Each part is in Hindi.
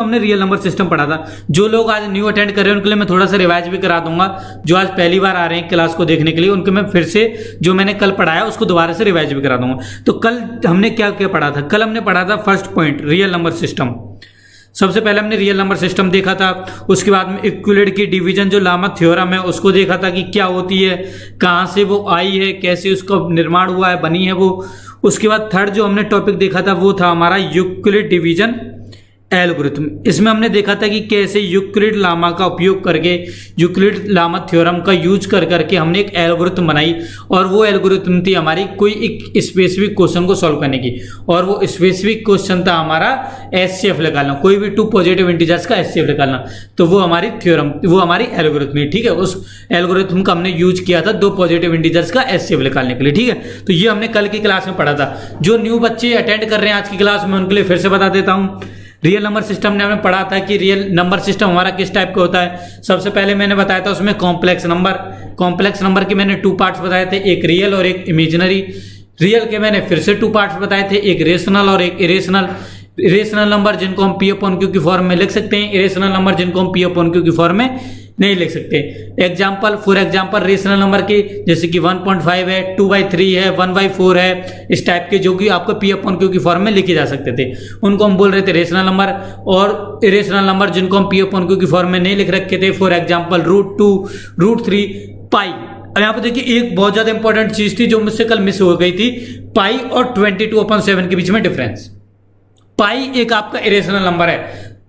हमने रियल नंबर सिस्टम पढ़ा था। जो लोग आज न्यू अटेंड कर रहे हैं उनके लिए मैं थोड़ा सा रिवाइज भी करा दूंगा। जो आज पहली बार आ रहे हैं क्लास को देखने के लिए उनको मैं फिर से जो मैंने कल पढ़ाया उसको दोबारा से रिवाइज भी करा दूंगा। तो कल हमने क्या क्या पढ़ा था? कल हमने पढ़ा था first point real number system. सबसे पहले हमने रियल नंबर सिस्टम देखा था। उसके बाद में इक्विलेट की डिवीजन जो लामत थ्योरम है उसको देखा था कि क्या होती है, कहाँ से वो आई है, कैसे उसका निर्माण हुआ है, बनी है वो। उसके बाद थर्ड जो हमने टॉपिक देखा था वो था हमारा यूक्लिड डिवीजन एल्गोरिथम। इसमें हमने देखा था कि कैसे यूक्लिड लामा का उपयोग करके, यूक्लिड लामा थ्योरम का यूज कर करके हमने एक एल्गोरिथम बनाई और वो एल्गोरिथम थी हमारी कोई एक स्पेसिफिक क्वेश्चन को सॉल्व करने की। और वो स्पेसिफिक क्वेश्चन था हमारा एचसीएफ निकालना, कोई भी टू पॉजिटिव इंटीजर्स का एचसीएफ निकालना। तो वो हमारी थ्योरम, वो हमारी एल्गोरिथम है, ठीक है। उस एल्गोरिथम का हमने यूज किया था दो पॉजिटिव इंटीजर्स का एचसीएफ निकालने के लिए, ठीक है। तो ये हमने कल की क्लास में पढ़ा था। जो न्यू बच्चे अटेंड कर रहे हैं आज की क्लास में उनके लिए फिर से बता देता हूँ। रियल नंबर सिस्टम ने हमें पढ़ा था कि रियल नंबर सिस्टम हमारा किस टाइप का होता है। सबसे पहले मैंने बताया था उसमें कॉम्प्लेक्स नंबर के मैंने टू पार्ट्स बताए थे, एक रियल और एक इमेजिनरी। रियल के मैंने फिर से टू पार्ट्स बताए थे, एक रेशनल और एक इरेशनल। रेशनल नंबर जिनको हम पी अपॉन क्यू की फॉर्म में लिख सकते हैं, इरेशनल नंबर जिनको हम पी अपॉन क्यू की फॉर्म में नहीं लिख सकते। Example, for example rational number के जैसे कि 1.5 है, 2/3 है, 1/4 है, इस टाइप के जो कि आपको पी अपॉन क्यू की फॉर्म में लिखे जा सकते थे उनको हम बोल रहे थे रेशनल नंबर। और इरेशनल नंबर जिनको हम पी अपॉन क्यू की फॉर्म में नहीं लिख रखे थे, फॉर एग्जाम्पल √2, √3, पाई। अब यहाँ पे देखिए एक बहुत ज्यादा इंपॉर्टेंट चीज थी जो मुझसे कल मिस हो गई थी, पाई और 22/7 के बीच में डिफरेंस। पाई एक आपका इरेशनल नंबर है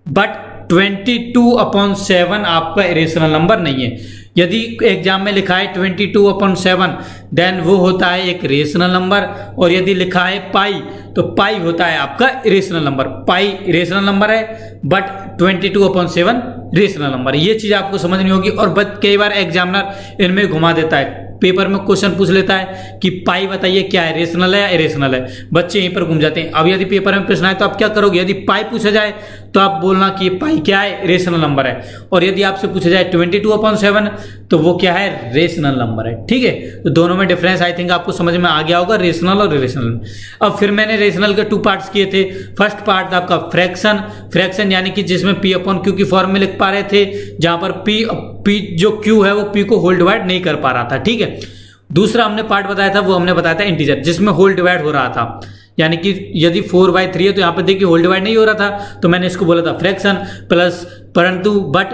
बट 22/7 आपका इरेशनल नंबर नहीं है। यदि एग्जाम में लिखा है 22/7 देन वो होता है एक रेशनल नंबर, और यदि लिखा है पाई तो पाई होता है आपका इरेशनल नंबर। पाई इरेशनल नंबर है बट 22/7 रेशनल नंबर। ये चीज आपको समझनी होगी। और कई बार एग्जामिनर इनमें घुमा देता है, पेपर में क्वेश्चन पूछ लेता है कि पाई बताइए क्या है, रेशनल है या इरेशनल है, बच्चे यहीं पर घूम जाते हैं। अब यदि पेपर में प्रश्न आए तो आप क्या करोगे? यदि पाई पूछा जाए तो आप बोलना कि पाई क्या है, रेशनल नंबर है। और यदि आपसे पूछा जाए 22/7 तो वो क्या है, रेशनल नंबर है, ठीक है। तो दोनों में डिफरेंस आई थिंक आपको समझ में आ गया होगा, रेशनल और इरेशनल। अब फिर मैंने रेशनल के टू पार्ट्स किए थे। फर्स्ट पार्ट था आपका फ्रैक्शन यानी कि जिसमें पी अपॉन क्यू की फॉर्म में लिख पा रहे थे, जहां पर पी जो क्यू है वो पी को होल डिवाइड नहीं कर पा रहा था, ठीक है। दूसरा हमने पार्ट बताया था, वो हमने बताया था इंटीजर, जिसमें होल डिवाइड हो रहा था। यानी कि यदि 4/3 है तो यहाँ पर देखिए होल डिवाइड नहीं हो रहा था, तो मैंने इसको बोला था फ्रैक्शन प्लस, परंतु बट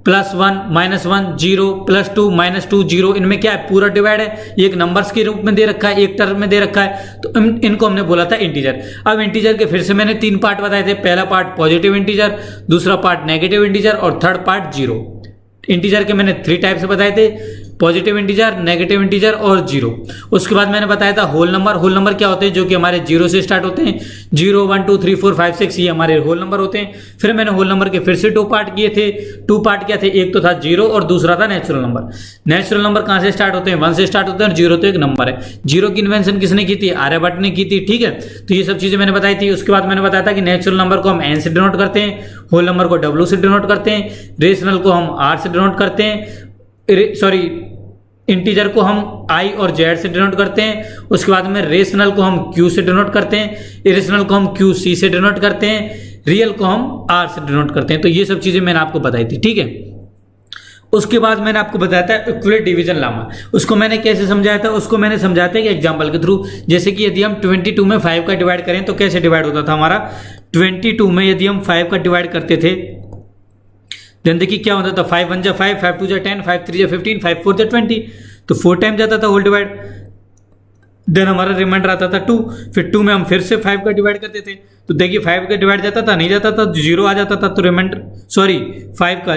+1 -1 0 +2 -2 0, इनमें क्या है, पूरा डिवाइड है। एक नंबर्स के रूप में दे रखा है, एक टर्म में दे रखा है, तो इनको हमने बोला था इंटीजर। अब इंटीजर के फिर से मैंने 3 पार्ट बताए थे। पहला पार्ट पॉजिटिव इंटीजर, दूसरा पार्ट नेगेटिव इंटीजर और थर्ड पार्ट जीरो। इंटीजर के मैंने 3 टाइप से बताए थे, पॉजिटिव इंटीजर, नेगेटिव इंटीजर और जीरो। उसके बाद मैंने बताया था होल नंबर। होल नंबर क्या होते हैं, जो कि हमारे जीरो से स्टार्ट होते हैं। 0 1 2 3 4 5 6 ये हमारे होल नंबर होते हैं। फिर मैंने होल नंबर के फिर से 2 पार्ट किए थे। 2 पार्ट क्या थे, एक तो था जीरो और दूसरा था नेचुरल नंबर। नेचुरल नंबर कहाँ से स्टार्ट होते हैं, 1 से स्टार्ट होते हैं और जीरो तो एक नंबर है। जीरो की इन्वेंशन किसने की थी, आर्यभट्ट ने की थी, ठीक है। तो ये सब चीजें मैंने बताई थी। उसके बाद मैंने बताया था कि नेचुरल नंबर को हम एन से डिनोट करते हैं, होल नंबर को डब्ल्यू से डिनोट करते हैं, रेशनल को हम आर से डिनोट करते हैं, सॉरी इंटीजर को हम आई और जेड से डिनोट करते हैं। उसके बाद में रेशनल को हम क्यू से डिनोट करते हैं, इरेशनल को हम क्यू सी से डिनोट करते हैं, रियल को हम आर से डिनोट करते हैं। तो ये सब चीजें मैंने आपको बताई थी, ठीक है। उसके बाद मैंने आपको बताया था इक्विलेट डिवीजन लामा। उसको मैंने कैसे समझाया था, उसको मैंने समझाया था कि एग्जाम्पल के थ्रू। जैसे कि यदि हम 22 में 5 का डिवाइड करें तो कैसे डिवाइड होता था हमारा। 22 में यदि हम 5 का डिवाइड करते थे देन देखिए क्या होता था, 5 1 जा 5, 5 2 जा 10, 5 3 जा 15, 5 4 जा 20, तो 4 टाइम जाता था होल डिवाइड। देन हमारा रिमाइंडर आता था 2। फिर 2 में हम फिर से 5 का डिवाइड करते थे, तो देखिए 5 का डिवाइड जाता था, नहीं जाता था, 0 आ जाता था, तो रिमाइंडर 5 का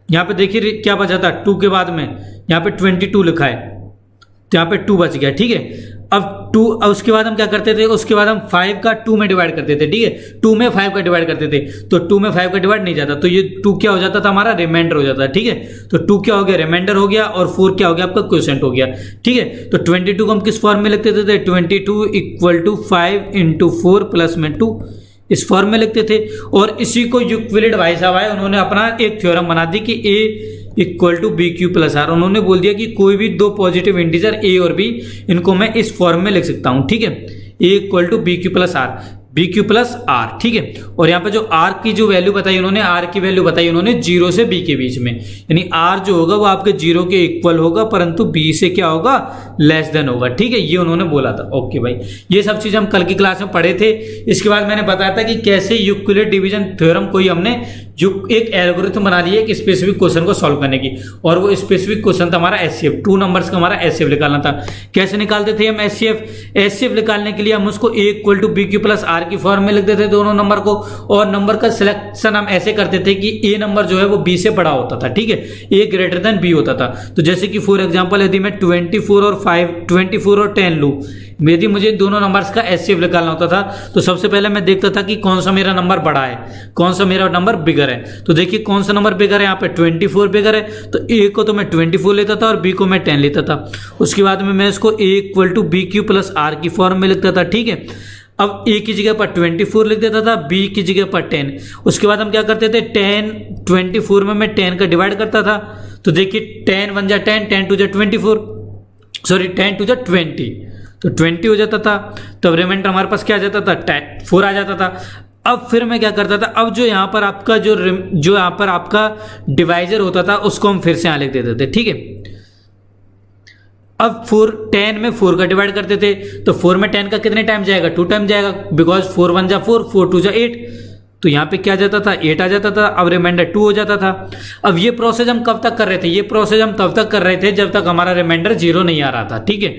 यहाँ पे देखिए क्या बचा था 2 के बाद में, यहाँ पे 22 लिखा है, तो यहाँ पे 2 बच गया, ठीक है। अब 2, उसके बाद हम क्या करते थे, उसके बाद हम 5 का 2 में डिवाइड करते थे, ठीक है। 2 में 5 का डिवाइड करते थे, तो 2 में 5 का डिवाइड नहीं जाता, तो ये 2 क्या हो जाता था हमारा, रिमाइंडर हो जाता है, ठीक है। तो 2 क्या हो गया, रिमाइंडर हो गया, और 4 क्या हो गया आपका, क्वोशिएंट हो गया, ठीक है। तो 22 को हम किस फॉर्म में लिखते थे, 22 = 5 × 4 प्लस में 2, इस फॉर्म में लिखते थे। और इसी को यूक्लिड भाई साहब आए, उन्होंने अपना एक थ्योरम बना दी कि A = BQ + R। उन्होंने बोल दिया कि कोई भी दो पॉजिटिव इंटीजर A और B, इनको मैं इस फॉर्म में लिख सकता हूं, ठीक है। A = BQ + R। B Q plus R, ठीक है। और यहाँ पे जो आर की जो वैल्यू बताई उन्होंने, आर की वैल्यू बताई उन्होंने 0 से बी के बीच में, यानी आर जो होगा वो आपके 0 के इक्वल होगा, परंतु बी से क्या होगा, लेस देन होगा, ठीक है, ये उन्होंने बोला था। ओके भाई, ये सब चीज हम कल की क्लास में पढ़े थे। इसके बाद मैंने बताया था कि कैसे यूक्लिड डिवीजन थ्योरम कोई हमने एक एल्गोरिथम बना लिया एक स्पेसिफिक क्वेश्चन को सॉल्व करने की, और वो स्पेसिफिक क्वेश्चन था हमारा एचसीएफ, 2 नंबर्स का हमारा एचसीएफ निकालना था। कैसे निकालते थे हम एचसीएफ निकालने के लिए हम उसको A equal to B Q plus R की फॉर्म में लिख देते थे दोनों नंबर को, और नंबर का सिलेक्शन हम ऐसे करते थे कि ए नंबर जो है वो बी से बड़ा होता था, ठीक है, ए ग्रेटर देन बी होता था। तो जैसे कि फॉर एग्जांपल यदि मैं 24 और 10 लूं, यदि मुझे दोनों नंबर्स का एचसीएफ निकालना होता था, तो सबसे पहले मैं देखता था कि कौन सा मेरा नंबर बड़ा है, कौन सा मेरा नंबर बिगर है। तो देखिए कौन सा नंबर बिगर है, यहाँ पे 24 बिगर है, तो ए को तो मैं 24 लेता था और बी को मैं 10 लेता था। उसके बाद में मैं इसको A equal to B Q plus R की फॉर्म में लिखता था, ठीक है। अब ए की जगह पर 24 लिख देता था, बी की जगह पर 10। उसके बाद हम क्या करते थे, 24 में मैं 10 का डिवाइड करता था, तो देखिए 10 1 जा 10, 10 2 जा 24, सॉरी 10 2 जा 20, तो 20 हो जाता था। तब रिमाइंडर हमारे पास क्या आ जाता था, 4 आ जाता था। अब फिर मैं क्या करता था, अब जो यहाँ पर आपका जो यहाँ पर आपका डिवाइजर होता था उसको हम फिर से यहाँ लिख देते थे, ठीक है। अब 10 में 4 का डिवाइड करते थे, तो 4 में 10 का कितने टाइम जाएगा, 2 टाइम जाएगा, बिकॉज 4 1 जा 4, 4 2 जा 8, तो यहाँ पे क्या जाता था, 8 आ जाता था। अब रिमाइंडर 2 हो जाता था। अब ये प्रोसेस हम कब तक कर रहे थे, ये प्रोसेस हम तब तक कर रहे थे जब तक हमारा रिमाइंडर 0 नहीं आ रहा था, ठीक है।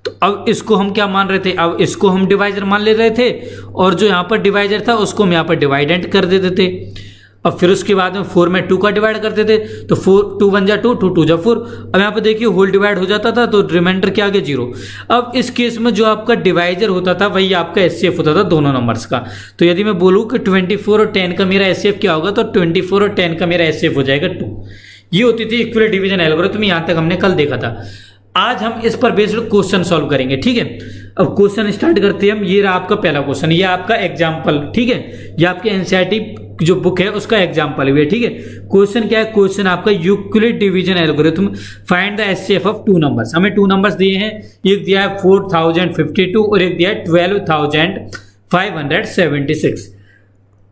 तो अब इसको हम क्या मान रहे थे, अब इसको हम डिवाइजर मान ले रहे थे, और जो यहाँ पर डिवाइजर था उसको हम यहाँ पर डिवाइडेंट कर देते थे। अब फिर उसके बाद में 4 में 2 का डिवाइड करते थे, तो 2 1 जा 2, 2 2 जा 4। अब यहाँ पे देखिए होल डिवाइड हो जाता था, तो रिमाइंडर क्या आ गया, 0। अब इस केस में जो आपका डिवाइजर होता था वही आपका एचसीएफ होता था दोनों नंबर्स का। तो यदि मैं बोलूँ कि 24 और 10 का मेरा एचसीएफ क्या होगा, तो 24 और 10 का मेरा एचसीएफ हो जाएगा 2। ये होती थी यूक्लिड डिवीजन एल्गोरिथम, यहाँ तक हमने कल देखा था। आज हम इस पर बेस्ड क्वेश्चन सॉल्व करेंगे, ठीक है। अब क्वेश्चन स्टार्ट करते हैं हम। ये रहा आपका पहला क्वेश्चन, ये आपका एग्जांपल, ठीक है, ये आपके एनसीईआरटी जो बुक है उसका एग्जांपल है, ठीक है। क्वेश्चन क्या है, क्वेश्चन आपका Euclid division algorithm, find the HCF of 2 numbers. हमें 2 नंबर्स दिए हैं, एक दिया है 4052 और एक दिया है 12576।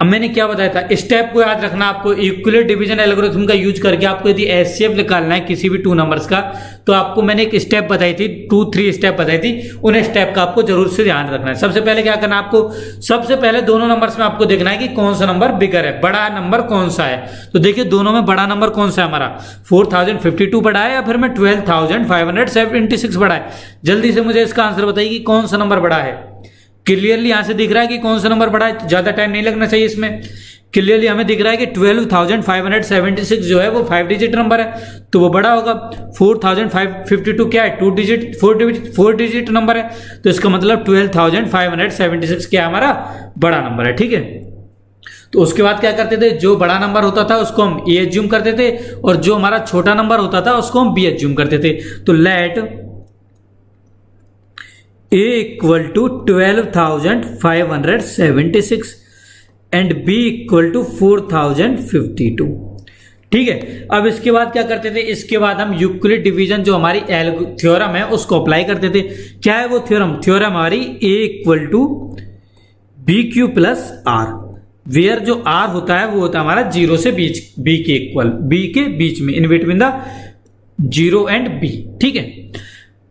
अब मैंने क्या बताया था, स्टेप को याद रखना आपको। यूक्लिड डिवीजन एल्गोरिथम का यूज करके आपको यदि एचसीएफ निकालना है किसी भी 2 नंबर्स का, तो आपको मैंने एक स्टेप बताई थी, 2-3 स्टेप बताई थी, उन स्टेप का आपको जरूर से ध्यान रखना है। सबसे पहले क्या करना है आपको, सबसे पहले दोनों नंबर्स में आपको देखना है कि कौन सा नंबर बिगर है, बड़ा नंबर कौन सा है। तो देखिए दोनों में बड़ा नंबर कौन सा है हमारा, 4052 बड़ा है या फिर मैं 12576 बड़ा है। जल्दी से मुझे इसका आंसर बताइए कि कौन सा नंबर बड़ा है। क्लियरली यहां से दिख रहा है कि कौन सा नंबर बड़ा है, ज्यादा टाइम नहीं लगना चाहिए इसमें। क्लियरली हमें दिख रहा है कि 12576 जो है वो 5 डिजिट नंबर है, तो वो बड़ा होगा। 4052 क्या है, 4 डिजिट नंबर है, तो इसका मतलब 12576 क्या है, हमारा बड़ा नंबर है, ठीक है। तो उसके बाद क्या करते थे, जो बड़ा नंबर होता था उसको हम ए एज्यूम करते थे, और जो हमारा छोटा नंबर होता था उसको हम बी एज्यूम करते थे। तो late A equal to 12576 and B equal to 4052, ठीक है। अब इसके बाद क्या करते थे, इसके बाद हम यूक्लिड डिवीजन जो हमारी थ्योरम है उसको अप्लाई करते थे। क्या है वो थ्योरम हमारी A equal to B Q plus R, where जो आर होता है वो होता है हमारा 0 से बी के इक्वल, बी के बीच में, in between the 0 and B, ठीक है।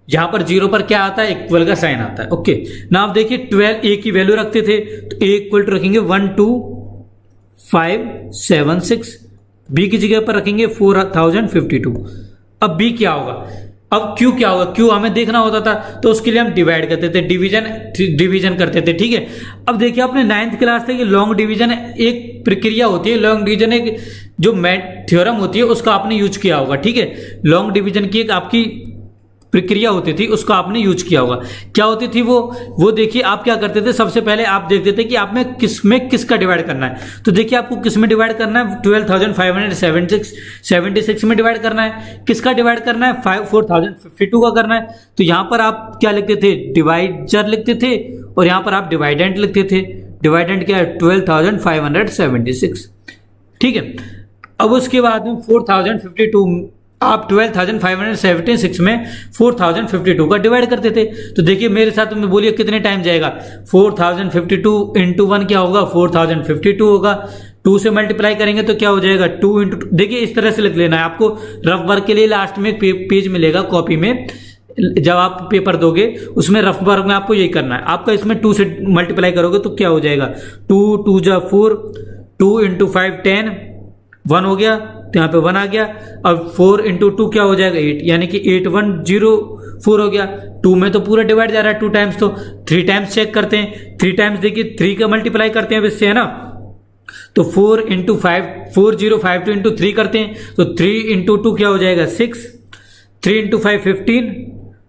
यहां पर 0 पर क्या आता है, इक्वल का साइन आता है, ओके ना। आप देखिए 12 ए की वैल्यू रखते थे, तो ए इक्वल टू रखेंगे 12576, बी की जगह पर रखेंगे 4052। अब बी क्या होगा, अब क्यू क्या होगा, क्यू हमें देखना होता था, तो उसके लिए हम डिवाइड करते थे, डिवीजन करते थे, ठीक है। अब देखिए आपने 9th क्लास तक लॉन्ग डिवीजन एक प्रक्रिया होती है, लॉन्ग डिवीजन एक जो थ्योरम होती है उसका आपने यूज किया होगा, ठीक है। लॉन्ग डिवीजन की एक आपकी प्रक्रिया होती थी, उसको आपने यूज किया होगा। क्या होती थी वो देखिए आप क्या करते थे, सबसे पहले आप देखते थे कि आप में किसका डिवाइड करना है। तो देखिए आपको किस में डिवाइड करना है, 12576 में डिवाइड करना है। किसका डिवाइड करना है, 4052 का करना है। तो यहां पर आप क्या लिखते थे, डिवाइजर लिखते थे, और यहां पर आप डिवाइडेंट लिखते थे। डिवाइडेंट क्या है, 12576, ठीक है। अब उसके बाद में 4052 आप 12,576 में 4052 का डिवाइड करते थे। तो देखिए मेरे साथ में बोलिए कितने टाइम जाएगा, 4052 इंटू 1 क्या होगा, 4052 होगा। 2 से मल्टीप्लाई करेंगे तो क्या हो जाएगा, 2 इंटू, देखिए इस तरह से लिख लेना है। आपको रफ वर्क के लिए लास्ट में एक पेज मिलेगा कॉपी में, जब आप पेपर दोगे उसमें रफ वर्क में आपको यही करना है। आपका इसमें 2 से मल्टीप्लाई करोगे तो क्या हो जाएगा, 2 2 जा 4, 2 इंटू 5 10, 1 हो गया तो यहाँ पे 1 आ गया। अब 4 इंटू 2 क्या हो जाएगा, 8, यानी कि 8104 हो गया। 2 में तो पूरा डिवाइड जा रहा है 2 टाइम्स, तो 3 टाइम्स चेक करते हैं। 3 टाइम्स देखिए 3 का मल्टीप्लाई करते हैं इससे, है ना। तो 4 इंटू 5 4052 इंटू 3 करते हैं, तो 3 इंटू 2 क्या हो जाएगा 6, 3 इंटू 5 15,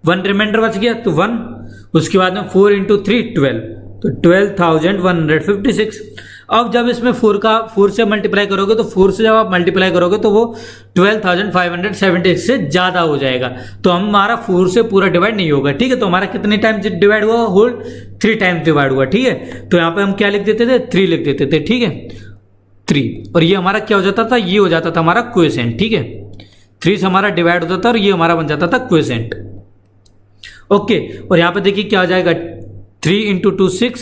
1 रिमाइंडर बच गया तो 1, उसके बाद में 4 इंटू 3 12, तो 12,156। अब जब इसमें 4 से मल्टीप्लाई करोगे तो 4 से जब आप मल्टीप्लाई करोगे तो वो 12,576 से ज्यादा हो जाएगा। तो हमारा 4 से पूरा डिवाइड नहीं होगा, ठीक है। तो हमारा कितने टाइम डिवाइड हुआ, होल 3 टाइम्स डिवाइड हुआ, ठीक है। तो यहाँ पे हम क्या लिख देते थे, 3 लिख देते थे, ठीक है, 3। और ये हमारा क्या हो जाता था, ये हो जाता था हमारा क्वोशिएंट, ठीक है। 3 से हमारा डिवाइड होता था और ये हमारा बन जाता था क्वोशिएंट, ओके। और यहाँ पे देखिए क्या हो जाएगा, 3 इंटू 2 6,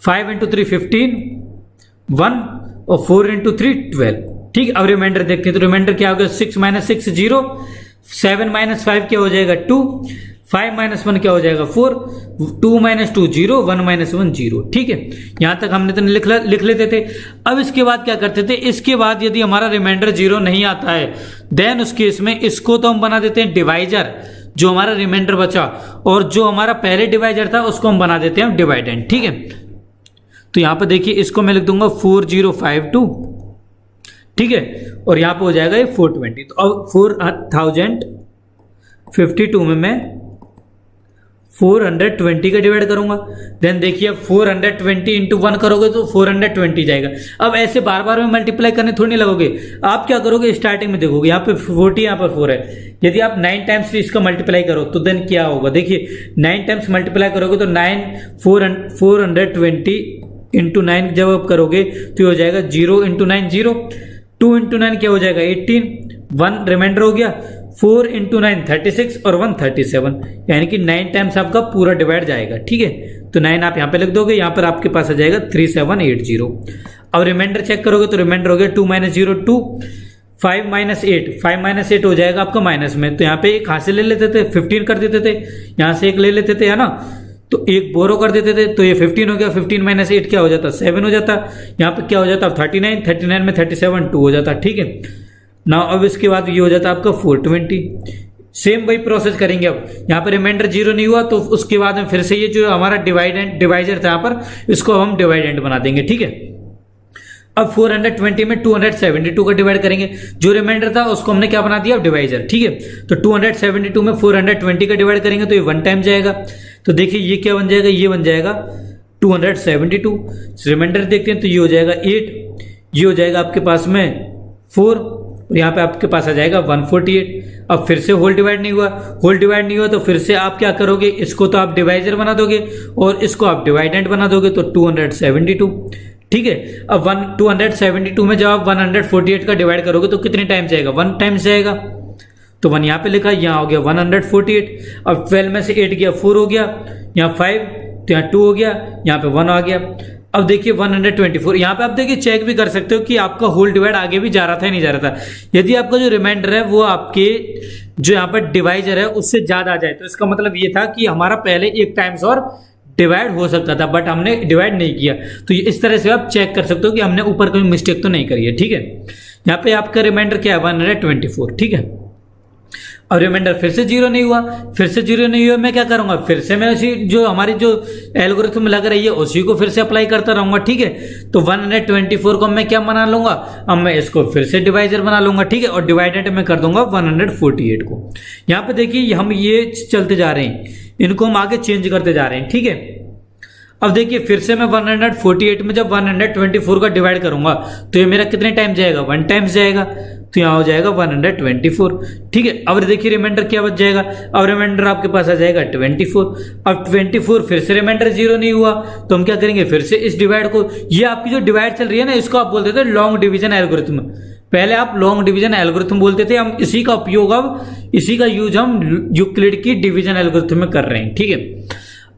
5 इंटू 3 15, 1 और 4 इंटू 3 12, ठीक। अब रिमाइंडर देखते हैं तो रिमाइंडर क्या होगा, 6 माइनस 6 0, 7 माइनस 5 क्या हो जाएगा 2, 5 माइनस 1 क्या हो जाएगा 4, 2 माइनस 2 0, 1 माइनस 1 0, ठीक है। यहां तक हमने तो लिख लेते थे। अब इसके बाद क्या करते थे, इसके बाद यदि हमारा रिमाइंडर 0 नहीं आता है देन उस केस में इसको तो हम बना देते हैं डिवाइजर, जो हमारा रिमाइंडर बचा, और जो हमारा पहले डिवाइजर था उसको हम बना देते हैं डिवाइडेंड, ठीक है। तो यहां पर देखिए इसको मैं लिख दूंगा 4052, ठीक है, और यहां पे हो जाएगा ये 420। तो अब 4052 में मैं 420 का डिवाइड करूंगा। देन देखिए 420 इंटू 1 करोगे तो 420 जाएगा। अब ऐसे बार बार में मल्टीप्लाई करने थोड़ी नहीं लगोगे, आप क्या करोगे, स्टार्टिंग में देखोगे यहाँ पे 40, यहाँ पर 4 है। यदि आप 9 टाइम्स इसका मल्टीप्लाई करो तो देन क्या होगा, देखिए 9 टाइम्स मल्टीप्लाई करोगे तो 420 इंटू 9 जब आप करोगे तो हो जाएगा 0 इंटू 9 0, 2 इंटू 9 क्या हो जाएगा 18, 1 रिमाइंडर हो गया, 4 इंटू 9 36 और 1 37, यानी कि 9 टाइम्स आपका पूरा डिवाइड जाएगा, ठीक है। तो 9 आप यहाँ पे लिख दोगे, यहाँ पर आपके पास आ जाएगा 3780। अब रिमाइंडर चेक करोगे तो रिमाइंडर हो गया 2 माइनस 0 2, 5 माइनस 8, 5 माइनस 8 हो जाएगा आपका माइनस में। तो यहाँ पे एक हाथ से ले लेते थे, 15 कर देते थे, यहाँ से एक ले लेते थे, है ना, तो एक बोरो कर देते थे, तो ये 15 हो गया। 15 माइनस 8 क्या हो जाता, 7 हो जाता। यहाँ पे क्या हो जाता, 39 में 37 2 हो जाता, ठीक है ना। अब इसके बाद ये हो जाता आपका 420। सेम वही प्रोसेस करेंगे। अब यहाँ पर रिमाइंडर 0 नहीं हुआ तो उसके बाद में फिर से ये जो हमारा डिवाइजर था यहाँ पर, इसको हम डिवाइडेंड बना देंगे, ठीक है। अब 420 में 272 का डिवाइड करेंगे, जो रिमाइंडर था उसको हमने क्या बना दिया, डिवाइजर, ठीक है। तो 272 में 420 का डिवाइड करेंगे तो ये 1 टाइम जाएगा। तो देखिए ये क्या बन जाएगा, ये बन जाएगा 272। रिमाइंडर देखते हैं तो ये हो जाएगा 8, ये हो जाएगा आपके पास में 4, और यहाँ पे आपके पास आ जाएगा 148। अब फिर से होल डिवाइड नहीं हुआ, होल डिवाइड नहीं हुआ तो फिर से आप क्या करोगे, इसको तो आप डिवाइजर बना दोगे और इसको आप डिवाइडेंड बना दोगे, तो 272, ठीक है। अब 272 में जब आप 148 का डिवाइड करोगे तो कितने टाइम जाएगा, 1 टाइम जाएगा। तो 1 यहाँ पे लिखा, यहाँ हो गया 148। अब 12 में से 8 गया 4 हो गया, यहाँ 5 तो यहाँ 2 हो गया, यहाँ पे 1 आ गया। अब देखिए 124, यहाँ पे आप देखिए चेक भी कर सकते हो कि आपका होल डिवाइड आगे भी जा रहा था या नहीं जा रहा था। यदि आपका जो रिमाइंडर है वो आपके जो यहाँ पर डिवाइजर है उससे ज्यादा आ जाए तो इसका मतलब ये था कि हमारा पहले 1 टाइम्स और डिवाइड हो सकता था, बट हमने डिवाइड नहीं किया। तो इस तरह से आप चेक कर सकते हो कि हमने ऊपर कोई मिस्टेक तो नहीं करी है, ठीक है। यहाँ पे आपका रिमाइंडर क्या है, 124, ठीक है। अब रिमाइंडर फिर से 0 नहीं हुआ, फिर से 0 नहीं हुआ, मैं क्या करूंगा, फिर से मैं उसी जो हमारी जो एल्गोरिथम लग रही है उसी को फिर से अप्लाई करता रहूंगा, ठीक है। तो 124 को मैं क्या बना लूंगा, अब मैं इसको फिर से डिवाइजर बना लूंगा, ठीक है, और डिवाइडेड में कर दूंगा 148 को। यहाँ पे देखिए हम ये चलते जा रहे हैं, इनको हम आगे चेंज करते जा रहे हैं, ठीक है। अब देखिए फिर से मैं 148 में जब 124 का डिवाइड करूंगा तो ये मेरा कितने टाइम जाएगा, 1 टाइम्स जाएगा, तो यहाँ हो जाएगा 124, ठीक है। अब देखिए रिमाइंडर क्या बच जाएगा, अब रिमाइंडर आपके पास आ जाएगा 24। अब 24 फिर से रिमाइंडर 0 नहीं हुआ तो हम क्या करेंगे, फिर से इस डिवाइड को, ये आपकी जो डिवाइड चल रही है ना, इसको आप बोलते थे लॉन्ग डिवीजन एल्गोरिथम, पहले आप लॉन्ग डिवीजन एल्गोरिथम बोलते थे, हम इसी का उपयोग अब इसी का यूज हम यूक्लिड की डिवीजन एल्गोरिथम में कर रहे हैं। ठीक है,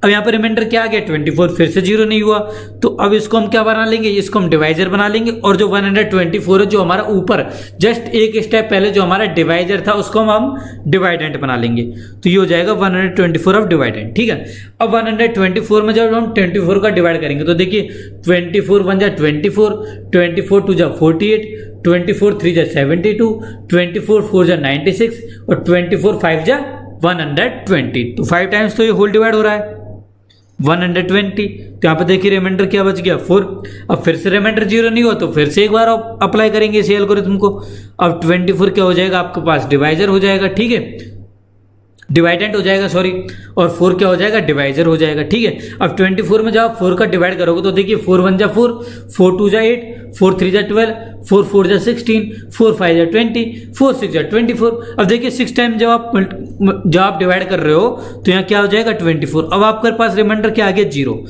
अब यहाँ पर रिमाइंडर क्या आ गया 24, फिर से 0 नहीं हुआ, तो अब इसको हम क्या बना लेंगे, इसको हम डिवाइजर बना लेंगे, और जो 124 है जो हमारा ऊपर जस्ट एक स्टेप पहले जो हमारा डिवाइजर था उसको हम डिवाइडेंट बना लेंगे, तो ये हो जाएगा 124 ऑफ डिवाइडेंट। ठीक है, अब 124 में जब हम 24 का डिवाइड करेंगे तो देखिए 24 1 जा 24, 24 2 जा 48, 24 3 जा 72, 24 4 जा 96 और 24 5 जा 120, तो 5 टाइम्स तो ये होल डिवाइड हो रहा है 120। तो यहाँ पे देखिए रिमाइंडर क्या बच गया 4। अब फिर से रिमाइंडर 0 नहीं हुआ तो फिर से एक बार आप अप्लाई करेंगे इसी एल्गोरिथम को। अब 24 क्या हो जाएगा आपके पास, डिवाइजर हो जाएगा। ठीक है, डिवाइडेंट हो जाएगा सॉरी, और 4 क्या हो जाएगा, डिवाइजर हो जाएगा। ठीक है, अब 24 में जब आप 4 का डिवाइड करोगे तो देखिए 4 1 जा 4, 4 2 जा 8, 4 3 जा 12, 4 4 जा 16, 4 5 जा 20, 4 6 जा 24। अब देखिए 6 टाइम जब आप डिवाइड कर रहे हो तो यहाँ क्या हो जाएगा 24। अब आपके पास रिमाइंडर क्या आ गया 0।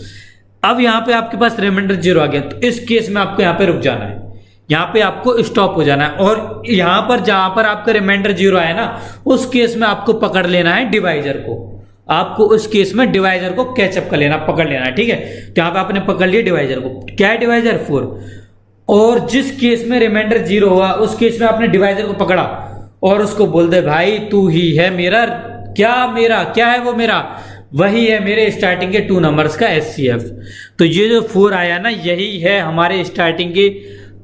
अब यहाँ पे आपके पास रिमाइंडर 0 आ गया, तो इस केस में आपको यहाँ पे रुक जाना है, यहाँ पे आपको स्टॉप हो जाना है, और यहाँ पर जहां पर आपका रिमाइंडर 0 आया ना उस केस में आपको पकड़ लेना है डिवाइजर को, आपको उस केस में डिवाइजर को कैचअप कर लेना, पकड़ लेना है। ठीक है, तो यहाँ पे आपने पकड़ लिया डिवाइजर को, क्या है डिवाइजर 4, और जिस केस में रिमाइंडर 0 हुआ उस केस में आपने डिवाइजर को पकड़ा और उसको बोल दे भाई तू ही है मेरा, क्या है वो मेरा, वही है मेरे स्टार्टिंग के 2 नंबर्स का SCF। तो ये जो 4 आया ना यही है हमारे स्टार्टिंग के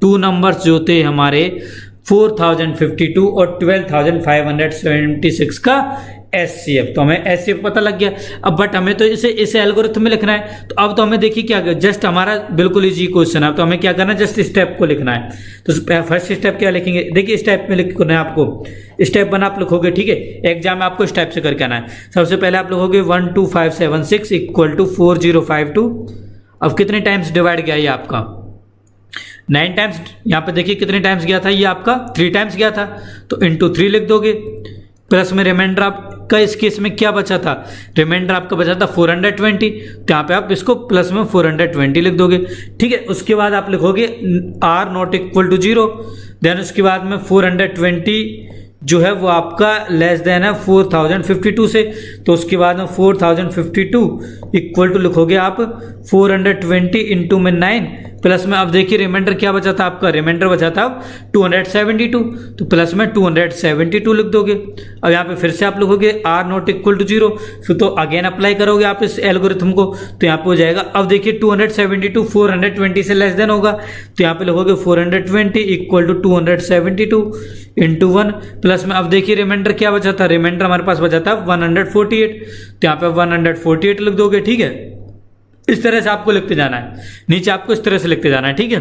2 नंबर्स जो थे हमारे 4052 और 12576 का SCF। तो हमें SCF पता लग गया। अब बट हमें तो इसे एल्गोरिथम में लिखना है, तो अब तो हमें देखिए क्या, जस्ट हमारा बिल्कुल इजी क्वेश्चन है, तो हमें क्या करना है, जस्ट स्टेप को लिखना है। तो फर्स्ट स्टेप क्या लिखेंगे, देखिए स्टेप में लिखना है आपको, स्टेप 1 आप लिखोगे। ठीक है, एग्जाम में आपको स्टेप से करके आना है। सबसे पहले आप लिखोगे 12576 इक्वल टू 4052। अब कितने टाइम्स डिवाइड गया ये आपका 9 टाइम्स, यहाँ पे देखिए कितने टाइम्स गया था ये आपका 3 टाइम्स गया था, तो इंटू 3 लिख दोगे, प्लस में रिमाइंडर आपका इस केस में क्या बचा था, रिमाइंडर आपका बचा था 420, तो यहाँ पे आप इसको प्लस में 420 लिख दोगे। ठीक है, उसके बाद आप लिखोगे R not equal to 0, then उसके बाद में 420 जो है वो आपका लेस देन है 4052 से, तो उसके बाद में 4052 इक्वल टू लिखोगे आप 420 इंटू में 9 प्लस में, अब देखिए रिमाइंडर क्या बचा था आपका, रिमाइंडर बचा था 272, तो प्लस में 272 लिख दोगे। अब यहाँ पे फिर से आप लिखोगे R नॉट इक्वल टू 0, फिर तो अगेन अप्लाई करोगे आप इस एल्गोरिथम को, तो यहाँ पे हो जाएगा। अब देखिए 272 420 से लेस देन होगा, तो यहाँ पे लिखोगे 420 इक्वल टू 272 इंटू 1 प्लस में, अब देखिए रिमाइंडर क्या बचा था, रिमाइंडर हमारे पास बचा था 148, तो यहाँ पे 148 लिख दोगे। ठीक है, इस तरह से आपको लिखते जाना है, नीचे आपको इस तरह से लिखते जाना है। ठीक है,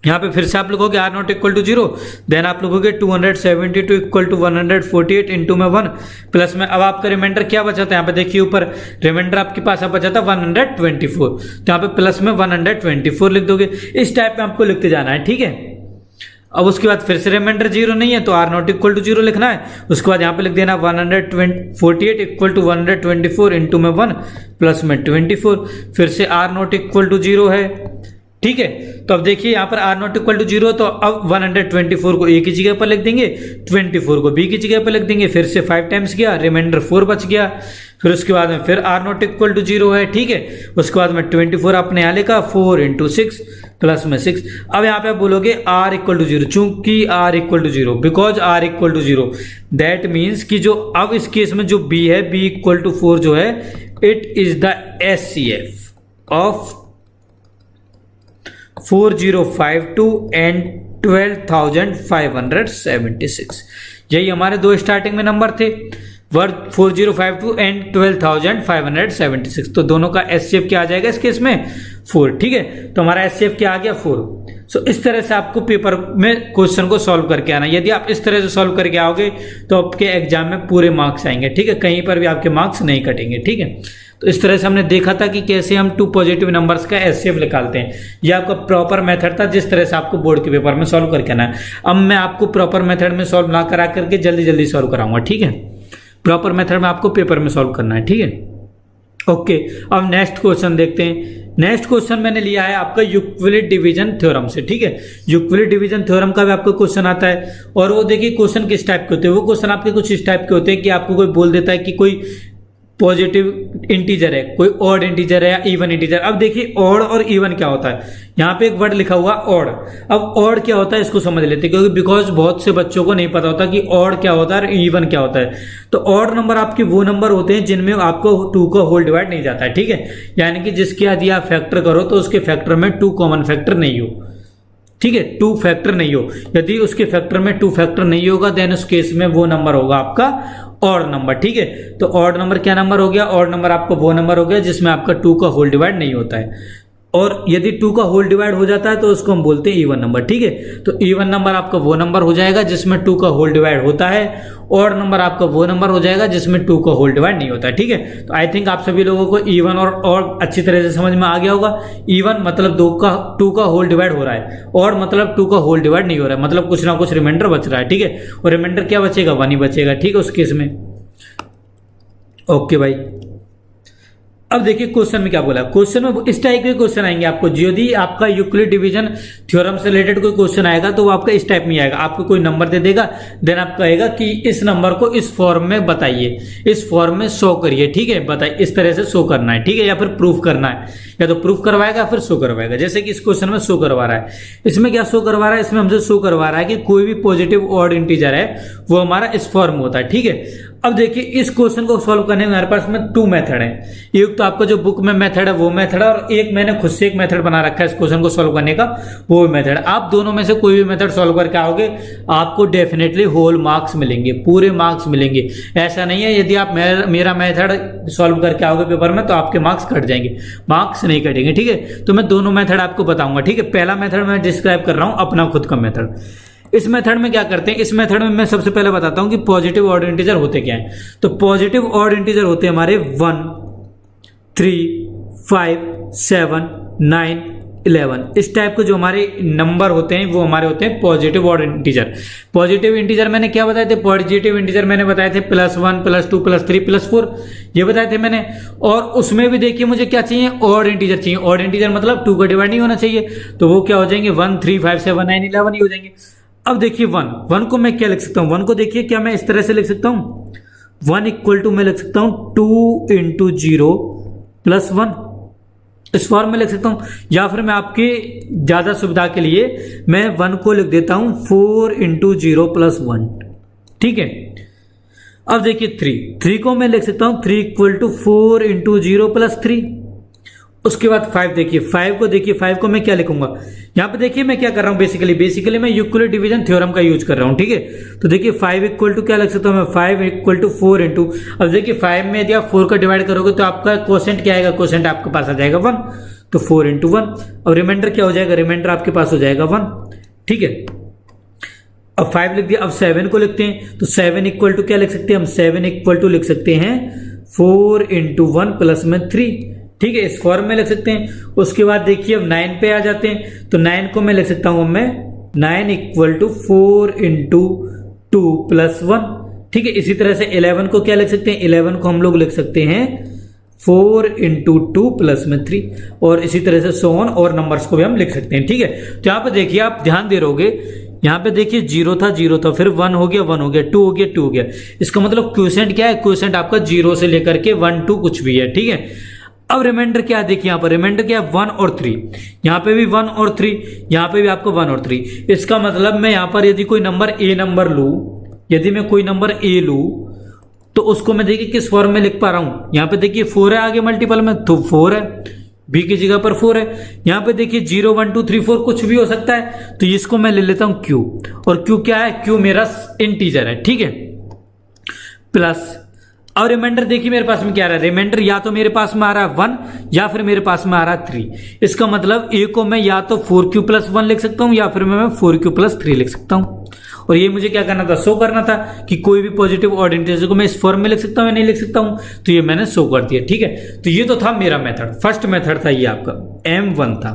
यहाँ पे फिर से आप लिखोगे R not equal to 0, then आप लिखोगे 272 इक्वल टू 148 इंटू में 1 प्लस में, अब आपका रिमाइंडर क्या बचा था, यहाँ पे देखिए ऊपर रिमाइंडर आपके पास बचा था 124, तो यहाँ पे प्लस में 124 लिख दोगे। इस टाइप में आपको लिखते जाना है। ठीक है, अब उसके बाद फिर से रिमाइंडर 0 नहीं है तो R नॉट इक्वल टू 0 लिखना है, उसके बाद यहाँ पे लिख देना 148 इक्वल टू 124 इंटू में 1 प्लस में 24, फिर से R नॉट इक्वल टू 0 है। ठीक है, तो अब देखिए यहाँ पर R नॉट इक्वल टू 0, तो अब 124 को A की जगह पर लिख देंगे, 24 को B की जगह पर लिख देंगे, फिर से 5 टाइम्स गया, रिमाइंडर 4 बच गया, फिर उसके बाद में फिर R नॉट इक्वल टू 0 है। ठीक है, उसके बाद में 24 आपने यहाँ लिखा 4 इंटू 6 प्लस में 6। अब यहाँ पे आप बोलोगे R इक्वल टू 0, चूंकि R equal to 0, because R equal to 0 that means कि जो अब इस केस में जो B है, B इक्वल टू 4 जो है, it is the SCF of 4052 and 12576। यही हमारे दो स्टार्टिंग में नंबर थे, 4052 एंड 12576, तो दोनों का SCF क्या आ जाएगा इस केस में 4। ठीक है, तो हमारा SCF क्या आ गया 4। सो इस तरह से आपको पेपर में क्वेश्चन को सॉल्व करके आना। यदि आप इस तरह से सॉल्व करके आओगे तो आपके एग्जाम में पूरे मार्क्स आएंगे। ठीक है, कहीं पर भी आपके मार्क्स नहीं कटेंगे। ठीक है, तो इस तरह से हमने देखा था कि कैसे हम 2 पॉजिटिव नंबर्स का SCF निकालते हैं। यह आपका प्रॉपर मेथड था जिस तरह से आपको बोर्ड के पेपर में सॉल्व करके आना है। अब मैं आपको प्रॉपर मेथड में सॉल्व ना करा करके जल्दी जल्दी सॉल्व कराऊंगा। ठीक है, प्रॉपर मेथड में आपको पेपर में सॉल्व करना है। ठीक है, ओके। अब नेक्स्ट क्वेश्चन देखते हैं। नेक्स्ट क्वेश्चन मैंने लिया है आपका यूक्लिड डिवीजन थ्योरम से, ठीक है। यूक्लिड डिवीजन थ्योरम का भी आपको क्वेश्चन आता है, और वो देखिए क्वेश्चन किस टाइप के होते हैं। वो क्वेश्चन आपके कुछ इस टाइप के होते हैं कि आपको कोई बोल देता है कि कोई पॉजिटिव इंटीजर है, कोई ऑड इंटीजर है या इवन इंटीजर। अब देखिए ऑड और इवन क्या होता है, यहाँ पे एक वर्ड लिखा हुआ ऑड। अब ऑड क्या होता है इसको समझ लेते हैं, क्योंकि बिकॉज बहुत से बच्चों को नहीं पता होता कि ऑड क्या होता है और इवन क्या होता है। तो ऑड नंबर आपके वो नंबर होते हैं जिनमें आपको 2 का होल डिवाइड नहीं जाता है, ठीक है। यानी कि जिसके यदि आप फैक्टर करो तो उसके फैक्टर में 2 कॉमन फैक्टर नहीं हो, ठीक है, 2 फैक्टर नहीं हो। यदि उसके फैक्टर में 2 फैक्टर नहीं होगा देन उस केस में वो नंबर होगा आपका ऑड नंबर, ठीक है। तो ऑड नंबर क्या नंबर हो गया, ऑड नंबर आपका वो नंबर हो गया जिसमें आपका 2 का होल डिवाइड नहीं होता है। और यदि 2 का होल डिवाइड हो जाता है तो उसको हम बोलते हैं इवन नंबर, ठीक है। तो इवन नंबर आपका वो नंबर हो जाएगा जिसमें 2 का होल डिवाइड होता है, ऑड नंबर आपका वो नंबर हो जाएगा जिसमें 2 का होल डिवाइड नहीं होता है, ठीक है। तो आई थिंक आप सभी लोगों को इवन और अच्छी तरह से समझ में आ गया होगा। इवन मतलब 2 का होल डिवाइड हो रहा है, और मतलब 2 का होल डिवाइड नहीं हो रहा है, मतलब कुछ ना कुछ रिमाइंडर बच रहा है, ठीक है। और रिमाइंडर क्या बचेगा, 1 ही बचेगा, ठीक है, उस केस में। ओके भाई, अब देखिए क्वेश्चन में क्या बोला। क्वेश्चन में इस टाइप के क्वेश्चन आएंगे आपको। यदि आपका यूक्लिड डिवीजन थ्योरम से रिलेटेड कोई क्वेश्चन आएगा तो वो आपका इस टाइप में आएगा। आपको कोई नंबर दे देगा, देन आप कहेगा कि इस नंबर को इस फॉर्म में बताइए, इस फॉर्म में शो करिए, ठीक है, बताइए, इस तरह से शो करना है, ठीक है, या फिर प्रूफ करना है, या तो प्रूफ करवाएगा फिर शो करवाएगा। जैसे कि इस क्वेश्चन में शो करवा रहा है। इसमें क्या शो करवा रहा है, इसमें हमसे शो करवा रहा है कि कोई भी पॉजिटिव ऑड इंटीजर है वो हमारा इस फॉर्म में होता है, ठीक है। अब देखिए इस क्वेश्चन को सॉल्व करने में हमारे पास में 2 मेथड है। एक तो आपका जो बुक में मेथड है वो मेथड है, और एक मैंने खुद से एक मेथड बना रखा है इस क्वेश्चन को सॉल्व करने का, वो मेथड। आप दोनों में से कोई भी मेथड सॉल्व करके आओगे आपको डेफिनेटली होल मार्क्स मिलेंगे, पूरे मार्क्स मिलेंगे। ऐसा नहीं है यदि आप मेरा मेथड सॉल्व करके आओगे पेपर में तो आपके मार्क्स कट जाएंगे, मार्क्स नहीं कटेंगे, ठीक है। तो मैं दोनों मेथड आपको बताऊंगा, ठीक है। पहला मेथड मैं डिस्क्राइब कर रहा हूं अपना खुद का मेथड। इस मेथड में क्या करते हैं, इस मेथड में मैं सबसे पहले बताता हूं कि पॉजिटिव ऑड इंटीजर होते क्या हैं। तो पॉजिटिव ऑड इंटीजर होते हैं हमारे 1, 3, 5, 7, 9, 11। इस टाइप के जो हमारे नंबर होते हैं वो हमारे होते हैं positive odd integer. Positive integer मैंने क्या बताए थे, पॉजिटिव इंटीजर मैंने बताए थे +1, +2, +3, +4, ये बताए थे मैंने। और उसमें भी देखिए मुझे क्या चाहिए, ऑड इंटीजर चाहिए। ऑड इंटीजर मतलब 2 का डिवाइड नहीं होना चाहिए, तो वो क्या हो जाएंगे 1, 3, 5, 7, 9, 11 ही हो जाएंगे। अब देखिए 1 को मैं क्या लिख सकता हूं, 1 को देखिए क्या मैं इस तरह से लिख सकता हूं, 1 इक्वल टू मैं लिख सकता हूं 2 × 0 + 1, इस फॉर्म में लिख सकता हूं। या फिर मैं आपकी ज्यादा सुविधा के लिए मैं 1 को लिख देता हूं 4 × 0 + 1, ठीक है। अब देखिए 3 को मैं लिख सकता हूं 3 = 4 × 0 + 3। उसके बाद 5 देखिए, 5 को मैं क्या लिखूंगा, यहां पे देखिए मैं क्या कर रहा हूं, बेसिकली मैं यूक्लिड डिवीजन थ्योरम का यूज कर रहा हूं, ठीक है। तो देखिए 5 इक्वल टू क्या लिख सकता हूं मैं, 5 = 4 × अब देखिए 5 में यदि आप 4 का डिवाइड करोगे तो आपका क्वोशेंट क्या आएगा, क्वोशेंट आपके पास आ जाएगा 1, तो 4 × 1। अब रिमाइंडर क्या हो जाएगा, रिमाइंडर आपके पास हो जाएगा 1, ठीक है। अब 5 लिख दिया, अब 7 को लिखते हैं। तो 7 इक्वल टू क्या लिख सकते हैं हम, 7 इक्वल टू लिख सकते हैं 4 × 1 + 3, ठीक है, इस फॉर्म में लिख सकते हैं। उसके बाद देखिए अब 9 पे आ जाते हैं। तो 9 को मैं लिख सकता हूं मैं 9 = 4 × 2 + 1, ठीक है। इसी तरह से 11 को क्या लिख सकते हैं, 11 को हम लोग लिख सकते हैं 4 × 2 + 3, और इसी तरह से सो ऑन और नंबर्स को भी हम लिख सकते हैं, ठीक है। तो यहाँ पे देखिए आप ध्यान दे रहोगे, यहाँ पे देखिए 0 था, फिर 1 हो गया, 1 हो गया, 2 हो गया, 2 हो गया। इसका मतलब क्वोशेंट क्या है, क्वोशेंट आपका 0 से लेकर के 1, 2 कुछ भी है, ठीक है। अब रिमाइंडर क्या देखिए, यहाँ पर रिमाइंडर क्या है 1 और 3, यहाँ पे भी 1 और 3, यहाँ पे भी आपको 1 और 3। इसका मतलब मैं यहाँ पर यदि कोई नंबर नंबर लूं, यदि मैं कोई नंबर A लूं तो उसको मैं देखिए किस फॉर्म में लिख पा रहा हूं। यहाँ पे देखिए 4 है आगे मल्टीपल में, तो 4 है, B की जगह पर 4 है। यहाँ पे देखिए 0, 1, 2, 3, 4 कुछ भी हो सकता है, तो इसको मैं ले लेता हूं Q, और Q क्या है, Q मेरा इंटीजर है, ठीक है, प्लस। और रिमाइंडर देखिए मेरे पास में क्या आ रहा है, रिमाइंडर या तो मेरे पास में आ रहा है 1 या फिर मेरे पास में आ रहा है 3। इसका मतलब A को मैं या तो 4Q + 1 लिख सकता हूं या फिर मैं 4Q + 3 लिख सकता हूं। और ये मुझे क्या करना था, शो करना था कि कोई भी पॉजिटिव ऑड इंटीजर को मैं इस फॉर्म में लिख सकता हूं या नहीं लिख सकता हूं, तो ये मैंने शो कर दिया, ठीक है। तो ये तो था मेरा मेथड, फर्स्ट मेथड था ये आपका M1 था।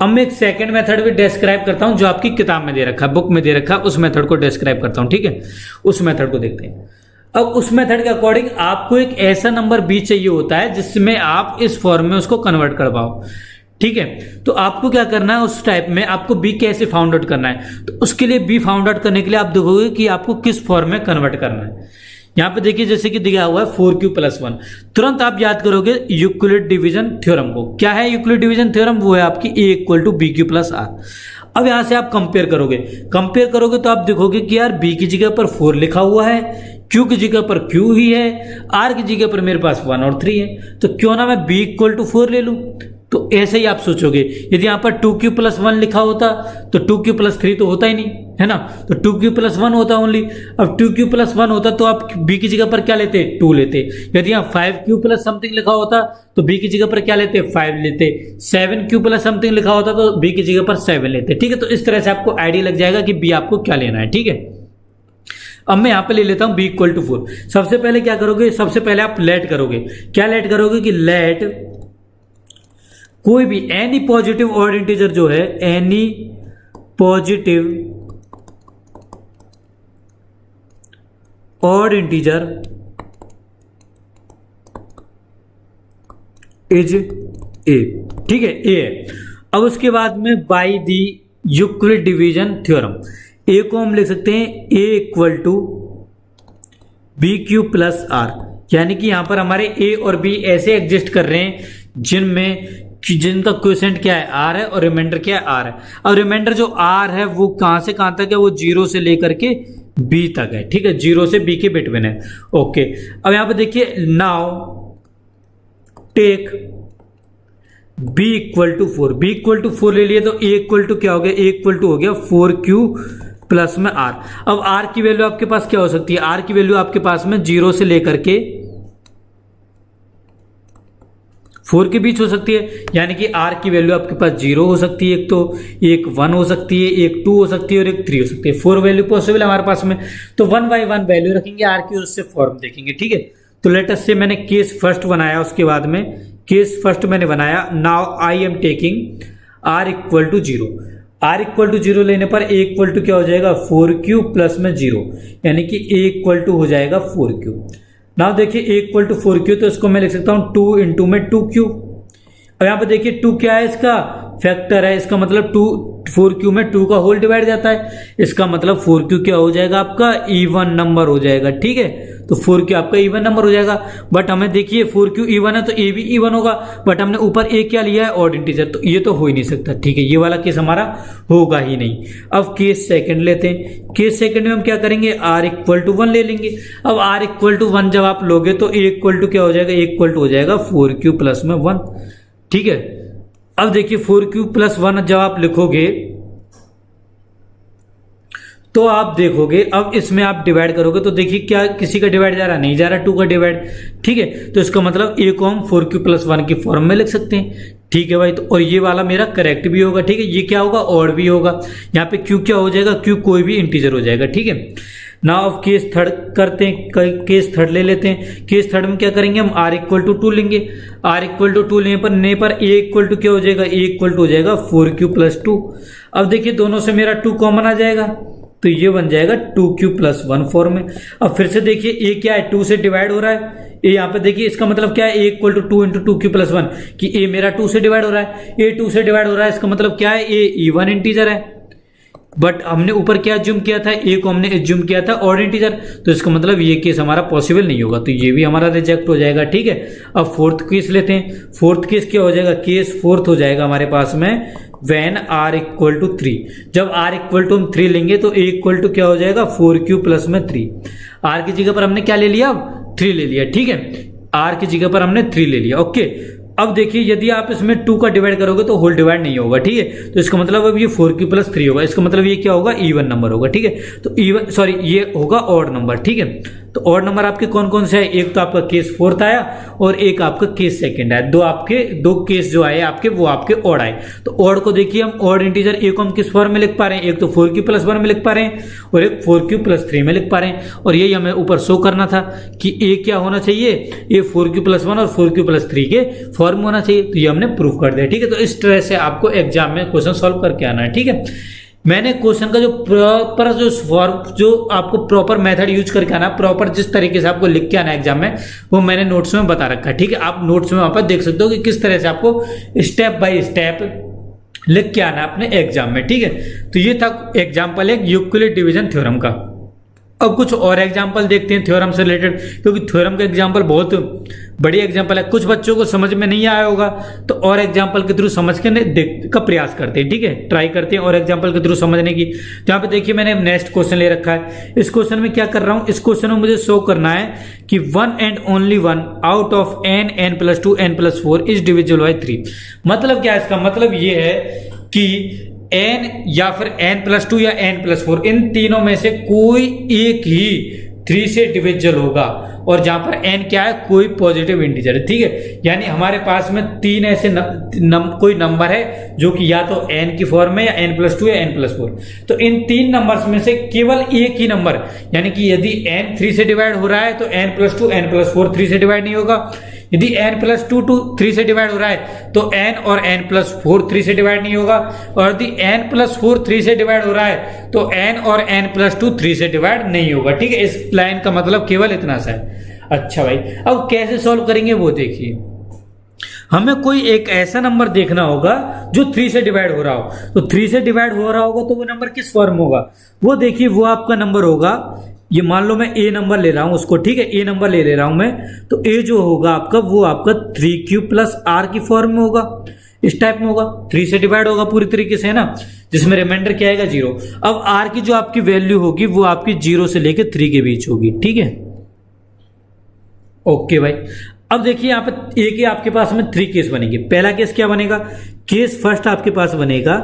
अब मैं एक सेकंड मेथड भी डिस्क्राइब करता हूं जो आपकी किताब में दे रखा है, बुक में दे रखा है, उस मेथड को डिस्क्राइब करता हूं, ठीक है। उस मेथड को देखते हैं। अब उस मेथड के अकॉर्डिंग आपको एक ऐसा नंबर b चाहिए होता है जिसमें आप इस फॉर्म में उसको कन्वर्ट कर पाओ। ठीक है, तो आपको क्या करना है, उस टाइप में आपको b कैसे फाउंड आउट करना है, तो उसके लिए b फाउंड आउट करने के लिए आप देखोगे कि आपको किस फॉर्म में कन्वर्ट करना है। यहाँ पे देखिए जैसे कि दिया हुआ है 4q+1, तुरंत आप याद करोगे यूक्लिड डिवीजन थ्योरम को। क्या है यूक्लिड डिवीजन थ्योरम? वो है आपकी a = bq+r। अब यहां से आप कंपेयर करोगे तो आप देखोगे कि यार b की जगह पर 4 लिखा हुआ है, q की जगह पर q ही है, r की जगह पर मेरे पास 1 और 3 है, तो क्यों ना मैं b = 4 ले लूं। तो ऐसे ही आप सोचोगे, यदि यहाँ पर 2q+1 लिखा होता तो 2q+3 तो होता ही नहीं है ना, तो 2q+1 होता ओनली। अब 2q+1 होता तो आप b की जगह पर क्या लेते, 2 लेते। यदि यहाँ 5q+ समथिंग लिखा होता तो b की जगह पर क्या लेते, 5 लेते। 7q+ समथिंग लिखा होता तो b की जगह पर 7 लेते। ठीक है, तो इस तरह से आपको आइडिया लग जाएगा कि b आपको क्या लेना है। ठीक है, अब मैं यहां पे ले लेता हूं b = 4। सबसे पहले क्या करोगे, सबसे पहले आप लेट करोगे। क्या लेट करोगे कि लेट कोई भी एनी पॉजिटिव ऑड इंटीजर जो है, any positive odd integer is A. ठीक है, ए है। अब उसके बाद में by the Euclid division theorem A को हम लिख सकते हैं a = bq+r, यानी कि यहां पर हमारे a और b ऐसे एग्जिस्ट कर रहे हैं जिनका क्वोशेंट क्या है, r है, और रिमाइंडर क्या है, r है। अब रिमाइंडर जो r है वो कहां से कहां तक है, वो 0 से लेकर के b तक है। ठीक है, 0 से b के बिटवीन है। ओके, अब यहां पे देखिए, नाउ टेक b = 4। b = 4 ले लिए तो a क्या हो गया, a हो गया 4q+ में r। अब r की वैल्यू आपके पास क्या हो सकती है, r की वैल्यू आपके पास में 0 से लेकर के 4 के बीच हो सकती है, यानी कि r की वैल्यू आपके पास 0 हो सकती है, एक तो एक 1 हो सकती है, एक 2 हो सकती है और एक 3 हो सकती है। 4 वैल्यू पॉसिबल है हमारे पास में, तो 1 by 1 वैल्यू रखेंगे r की और उससे फॉर्म देखेंगे। ठीक है, तो लेट अस से मैंने केस फर्स्ट बनाया, उसके बाद में केस फर्स्ट मैंने बनाया। Now I am taking r = 0। r = 0 लेने पर a क्या हो जाएगा, 4q+ में 0, यानी कि a हो जाएगा 4q। नाउ देखिए a = 4q, तो इसको मैं लिख सकता हूं 2 × में 2q। अब यहाँ पे देखिए 2 क्या है, इसका फैक्टर है, इसका मतलब 2 4q में 2 का होल डिवाइड जाता है, इसका मतलब 4q क्या हो जाएगा, आपका इवन नंबर हो जाएगा। ठीक है, तो 4q आपका इवन नंबर हो जाएगा। बट हमें देखिए 4q इवन है तो a भी इवन होगा, बट हमने ऊपर a क्या लिया है, ऑड इंटीजर, तो ये तो हो ही नहीं सकता। ठीक है, ये वाला केस हमारा होगा ही नहीं। अब केस सेकंड लेते हैं। केस सेकंड में हम क्या करेंगे, r = 1 ले लेंगे। अब r = 1 जब आप लोगे तो a क्या हो जाएगा, a हो जाएगा 4q+ में 1। ठीक है, अब देखिए 4q+1 जब आप लिखोगे तो आप देखोगे, अब इसमें आप डिवाइड करोगे तो देखिए क्या किसी का डिवाइड जा रहा, नहीं जा रहा, 2 का डिवाइड। ठीक है, तो इसका मतलब a को हम 4q+1 की फॉर्म में लिख सकते हैं। ठीक है भाई, तो और ये वाला मेरा करेक्ट भी होगा। ठीक है, ये क्या होगा, ऑड भी होगा। यहाँ पे q क्या हो जाएगा, q कोई भी इंटीजर हो जाएगा। ठीक है, नाउ अब केस थर्ड करते हैं, केस थर्ड ले लेते हैं। केस थर्ड में क्या करेंगे, हम r = 2 लेंगे। r = 2 लेने पर a क्या हो जाएगा, a हो जाएगा 4q+2। अब देखिए दोनों से मेरा 2 कॉमन आ जाएगा, तो ये बन जाएगा 2q+1 फॉर्म में। अब फिर से देखिए a क्या है, 2 से डिवाइड हो रहा है। a यहाँ पे देखिए इसका मतलब क्या है, a = 2 × 2q+1, कि a मेरा 2 से डिवाइड हो रहा है। a 2 से डिवाइड हो रहा है, इसका मतलब क्या है, a इवन इंटीजर है। बट हमने ऊपर क्या एज्यूम किया था, a को हमने एज्यूम किया था ऑड इंटीजर, तो इसका मतलब ये केस हमारा पॉसिबल नहीं होगा, तो ये भी हमारा रिजेक्ट हो जाएगा। ठीक है, अब फोर्थ केस लेते हैं। फोर्थ केस क्या हो जाएगा, केस फोर्थ हो जाएगा हमारे पास में when r = 3। जब r = हम 3 लेंगे तो a = क्या हो जाएगा, 4q+ में 3। r की जगह पर हमने क्या ले लिया, अब 3 ले लिया। ठीक है, r की जगह पर हमने 3 ले लिया। ओके, अब देखिए यदि आप इसमें 2 का डिवाइड करोगे तो होल डिवाइड नहीं होगा। ठीक है, तो इसका मतलब अब ये 4q+3 होगा, इसका मतलब ये क्या होगा, इवन नंबर होगा। ठीक है, तो इवन सॉरी ये होगा ऑड नंबर। ठीक है, तो ऑड नंबर आपके कौन कौन से है, एक तो आपका केस फोर्थ आया और एक आपका केस सेकंड आया। दो केस जो आए आपके वो आपके ऑड आए। तो ऑड को देखिए, हम ऑड इंटीजर ए को हम किस फॉर्म में लिख पा रहे हैं, एक तो 4q+1 में लिख पा रहे हैं और एक 4q+3 में लिख पा रहे हैं। और यही हमें ऊपर शो करना था कि ए क्या होना चाहिए, ये 4q+1 और 4q+3 के फॉर्म होना चाहिए, तो ये हमने प्रूव कर दिया। ठीक है, तो इस तरह से आपको एग्जाम में क्वेश्चन सॉल्व करके आना है। ठीक है, मैंने क्वेश्चन का जो प्रॉपर जो फॉर्म जो आपको प्रॉपर मेथड यूज करके आना, प्रॉपर जिस तरीके से आपको लिख के आना एग्जाम में, वो मैंने नोट्स में बता रखा है। ठीक है, आप नोट्स में वहां पर देख सकते हो कि किस तरह से आपको स्टेप बाय स्टेप लिख के आना अपने एग्जाम में। ठीक है, तो ये था एग्जाम्पल एक यूक्लिड डिवीजन थ्योरम का। अब कुछ और एग्जाम्पल देखते हैं थ्योरम से रिलेटेड, क्योंकि थ्योरम का एग्जाम्पल बहुत बड़ी एग्जाम्पल है। कुछ बच्चों को समझ में नहीं आया होगा तो और एग्जाम्पल के थ्रू समझ के देख का प्रयास करते हैं। ठीक है, ट्राई करते हैं और एग्जाम्पल के थ्रू समझने की। तो यहाँ पे देखिए मैंने नेक्स्ट क्वेश्चन ले रखा है। इस क्वेश्चन में क्या कर रहा हूँ, इस क्वेश्चन में मुझे शो करना है कि one and only one out of n n+2 n+4 is divisible by 3। मतलब क्या है इसका मतलब ये है कि n या फिर n+2 या n+4 इन तीनों में से कोई एक ही 3 से डिविजिबल होगा, और जहां पर n क्या है, कोई पॉजिटिव इंटीजर है। ठीक है, यानी हमारे पास में तीन ऐसे कोई नंबर है जो कि या तो n की फॉर्म में या n+2 या n+4। तो इन तीन नंबर्स में से केवल एक ही नंबर, यानी कि यदि n 3 से डिवाइड हो रहा है तो n+2 n+4 3 से डिवाइड नहीं होगा। यदि n+2 3 से डिवाइड हो रहा है तो n और n+4 3 से डिवाइड नहीं होगा, और यदि n+4 3 से डिवाइड हो रहा है तो n और n+2 3 से डिवाइड नहीं होगा। ठीक है, इस लाइन का मतलब केवल इतना सा है। अच्छा भाई, अब कैसे सॉल्व करेंगे वो देखिए। हमें कोई एक ऐसा नंबर देखना होगा जो 3 से डिवाइड हो रहा हो। तो 3 से डिवाइड हो रहा होगा तो वो नंबर किस फॉर्म होगा, वो देखिए वो आपका नंबर होगा, ये मान लो मैं ए नंबर ले रहा हूं उसको। ठीक है, ए नंबर ले रहा हूं मैं, तो ए जो होगा आपका वो आपका 3q + r की फॉर्म में होगा, इस टाइप में होगा। 3 से डिवाइड होगा पूरी तरीके से, है ना, जिसमें रिमाइंडर क्या आएगा 0। अब r की जो आपकी वैल्यू होगी वो आपकी 0 से लेके 3 के बीच होगी। ठीक है, ओके भाई। अब देखिए यहाँ पे ए के आपके पास में 3 केस बनेंगे। पहला केस क्या बनेगा, केस फर्स्ट आपके पास बनेगा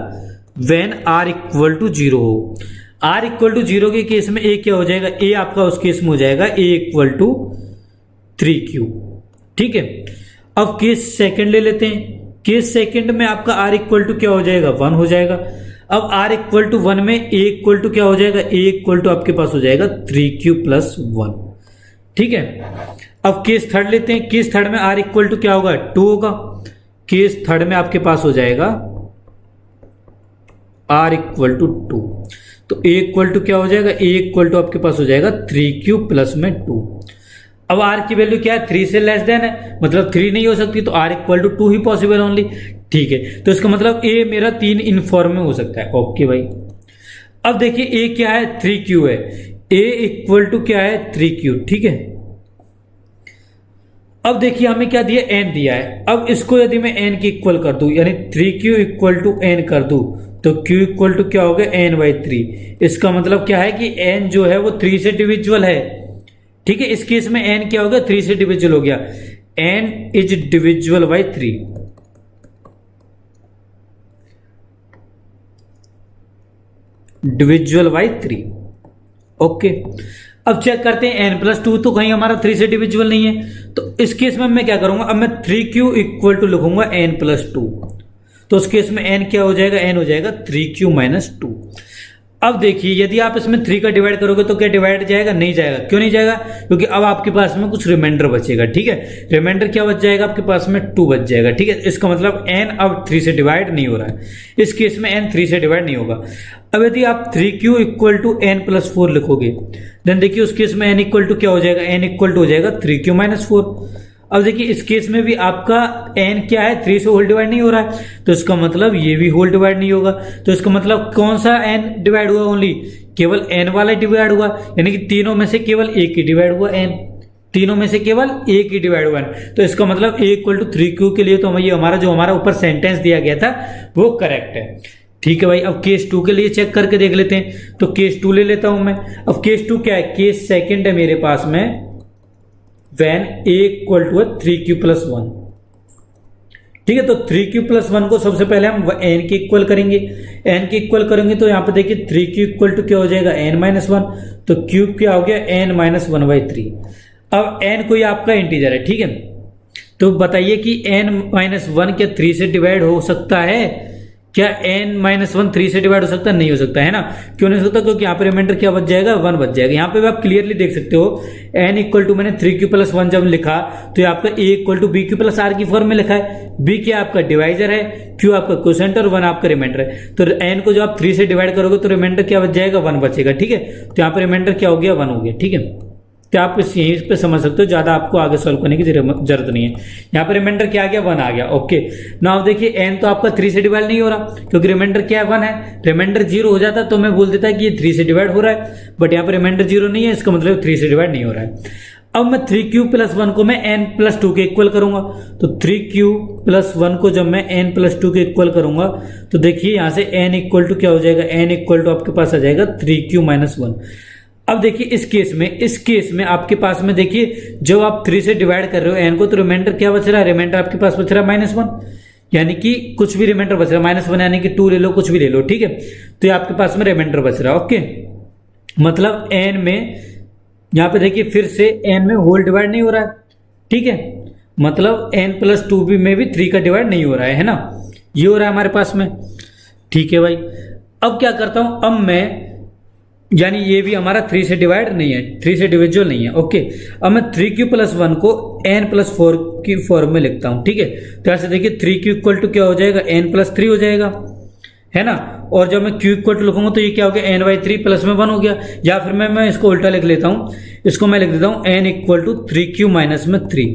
व्हेन r = 0 हो। r = 0 के केस में ए क्या हो जाएगा, ए आपका उस केस में हो जाएगा a = 3q। ठीक है, अब केस सेकंड ले लेते हैं। केस सेकंड में आपका r = क्या हो जाएगा, 1 हो जाएगा। अब r = 1 में a = क्या हो जाएगा, a = आपके पास हो जाएगा 3q + 1। ठीक है, अब केस थर्ड लेते हैं। केस थर्ड में r = क्या होगा, 2 होगा। केस थर्ड में आपके पास हो जाएगा r = 2, तो a = क्या हो जाएगा, a = आपके पास हो जाएगा 3q + में 2। अब r की वैल्यू क्या है, 3 से लेस देन है, मतलब 3 नहीं हो सकती, तो r = 2 ही पॉसिबल ओनली। ठीक है, तो इसका मतलब a मेरा 3 इन फॉर्म में हो सकता है। ओके भाई, अब देखिए a क्या है, 3q है, a = क्या है, 3q। ठीक है, अब देखिए हमें क्या दिया, n दिया है। अब इसको यदि मैं n की इक्वल कर दूं, यानी 3q = n कर दूं, तो q = क्या हो गया, n/3। इसका मतलब क्या है कि n जो है वो 3 से डिविजिबल है। ठीक है, इस केस में n क्या हो गया, 3 से डिविजिबल हो गया, n is divisible by 3। Divisible by 3। Okay, अब चेक करते हैं n+2 तो कहीं हमारा 3 से डिविजिबल नहीं है, तो इस केस में मैं क्या करूंगा, अब मैं 3q = लिखूंगा n+2। तो उस केस में n क्या हो जाएगा, n हो जाएगा 3q - 2। अब देखिए यदि आप इसमें 3 का डिवाइड करोगे तो क्या डिवाइड जाएगा, नहीं जाएगा। क्यों नहीं जाएगा, क्योंकि अब आपके पास में कुछ रिमाइंडर बचेगा। ठीक है, रिमाइंडर क्या बच जाएगा, आपके पास में 2 बच जाएगा। ठीक है, इसका मतलब n अब 3 से डिवाइड नहीं हो रहा है, इस केस में n 3 से डिवाइड नहीं होगा। अब यदि आप 3q = n+4 लिखोगे, देन देखिए उस केस में n = क्या हो जाएगा, n = हो जाएगा 3q - 4। अब देखिए इस केस में भी आपका n क्या है, 3 से होल डिवाइड नहीं हो रहा है, तो इसका मतलब ये भी होल डिवाइड नहीं होगा। तो इसका मतलब कौन सा n डिवाइड हुआ, ओनली केवल n वाला डिवाइड हुआ, यानी कि तीनों में से केवल एक ही डिवाइड हुआ, n तीनों में से केवल एक ही डिवाइड हुआ। तो इसका मतलब a = 3q के लिए तो ये हमारा ऊपर सेंटेंस दिया गया था वो करेक्ट है। ठीक है भाई, अब केस 2 के लिए चेक करके देख लेते हैं। तो केस 2 ले लेता हूं मैं। अब केस 2 क्या है, केस सेकंड है मेरे पास में, when a = 3q + 1। ठीक है, तो 3q + 1 को सबसे पहले हम n के इक्वल करेंगे। n के इक्वल करेंगे तो यहां पे देखिए 3q = क्या हो जाएगा, n - 1, तो q क्या हो गया, n - 1/3। अब n कोई आपका इंटीजर है। ठीक है, तो बताइए कि n - 1 क्या 3 से डिवाइड हो सकता है, क्या n-1 3 से डिवाइड हो सकता है? नहीं हो सकता है ना। क्यों नहीं हो सकता? क्योंकि यहाँ पे रिमाइंडर क्या बच जाएगा? 1 बच जाएगा। यहाँ पे भी आप क्लियरली देख सकते हो n इक्वल टू मैंने 3q प्लस 1 जब लिखा तो ये आपका a equal to bq plus r की फॉर्म में लिखा है। b क्या आपका डिवाइजर है, q आपका क्वोशेंट और 1 आपका रिमाइंडर है। तो n को जो आप 3 से डिवाइड करोगे तो रिमाइंडर क्या बच जाएगा? 1 बचेगा। ठीक है, तो यहाँ पे रिमाइंडर क्या हो गया? 1 हो गया। ठीक है, तो आप यहीं पे समझ सकते हो, ज्यादा आपको आगे सॉल्व करने की जरूरत नहीं है। यहाँ पे रिमाइंडर क्या आ गया? 1 आ गया। ओके, नाउ देखिए n तो आपका 3 से डिवाइड नहीं हो रहा क्योंकि रिमाइंडर क्या है? 1 है। रिमाइंडर 0 हो जाता तो मैं बोल देता कि ये 3 से डिवाइड हो रहा है, बट यहाँ पे रिमाइंडर 0 नहीं है, इसका मतलब 3 से डिवाइड नहीं हो रहा है। अब मैं 3q प्लस 1 को मैं n प्लस 2 के इक्वल करूंगा, तो 3q प्लस 1 को जब मैं n प्लस 2 के इक्वल करूंगा तो देखिए यहाँ से n इक्वल टू क्या हो जाएगा? n इक्वल टू आपके पास आ जाएगा 3q माइनस 1। अब देखिए इस केस में आपके पास में देखिए जब आप 3 से डिवाइड कर रहे हो n को तो रिमाइंडर क्या बच रहा है? रिमाइंडर आपके पास बच रहा है -1, यानी कि कुछ भी रिमाइंडर बच रहा है -1, यानी कि 2 ले लो, कुछ भी ले लो। ठीक है, तो ये आपके पास में रिमाइंडर बच रहा है। ओके, मतलब n में यहाँ पे देखिए फिर से n में होल डिवाइड नहीं हो रहा है। ठीक है, मतलब n प्लस 2 भी में भी 3 का डिवाइड नहीं हो रहा है ना, ये हो रहा है हमारे पास में। ठीक है भाई, अब क्या करता हूं, अब मैं यानी ये भी हमारा 3 से डिवाइड नहीं है, 3 से डिविजुअल नहीं है। ओके, अब मैं 3q प्लस 1 को n प्लस 4 की फॉर्म में लिखता हूं। ठीक है, तो ऐसे देखिए 3q इक्वल टू क्या हो जाएगा? n प्लस 3 हो जाएगा, है ना। और जब मैं q इक्वल टू लिखूंगा तो ये क्या हो गया? n/3 प्लस में 1 हो गया। या फिर मैं इसको उल्टा लिख लेता हूं, इसको मैं लिख देता हूं n equal to 3q minus में 3,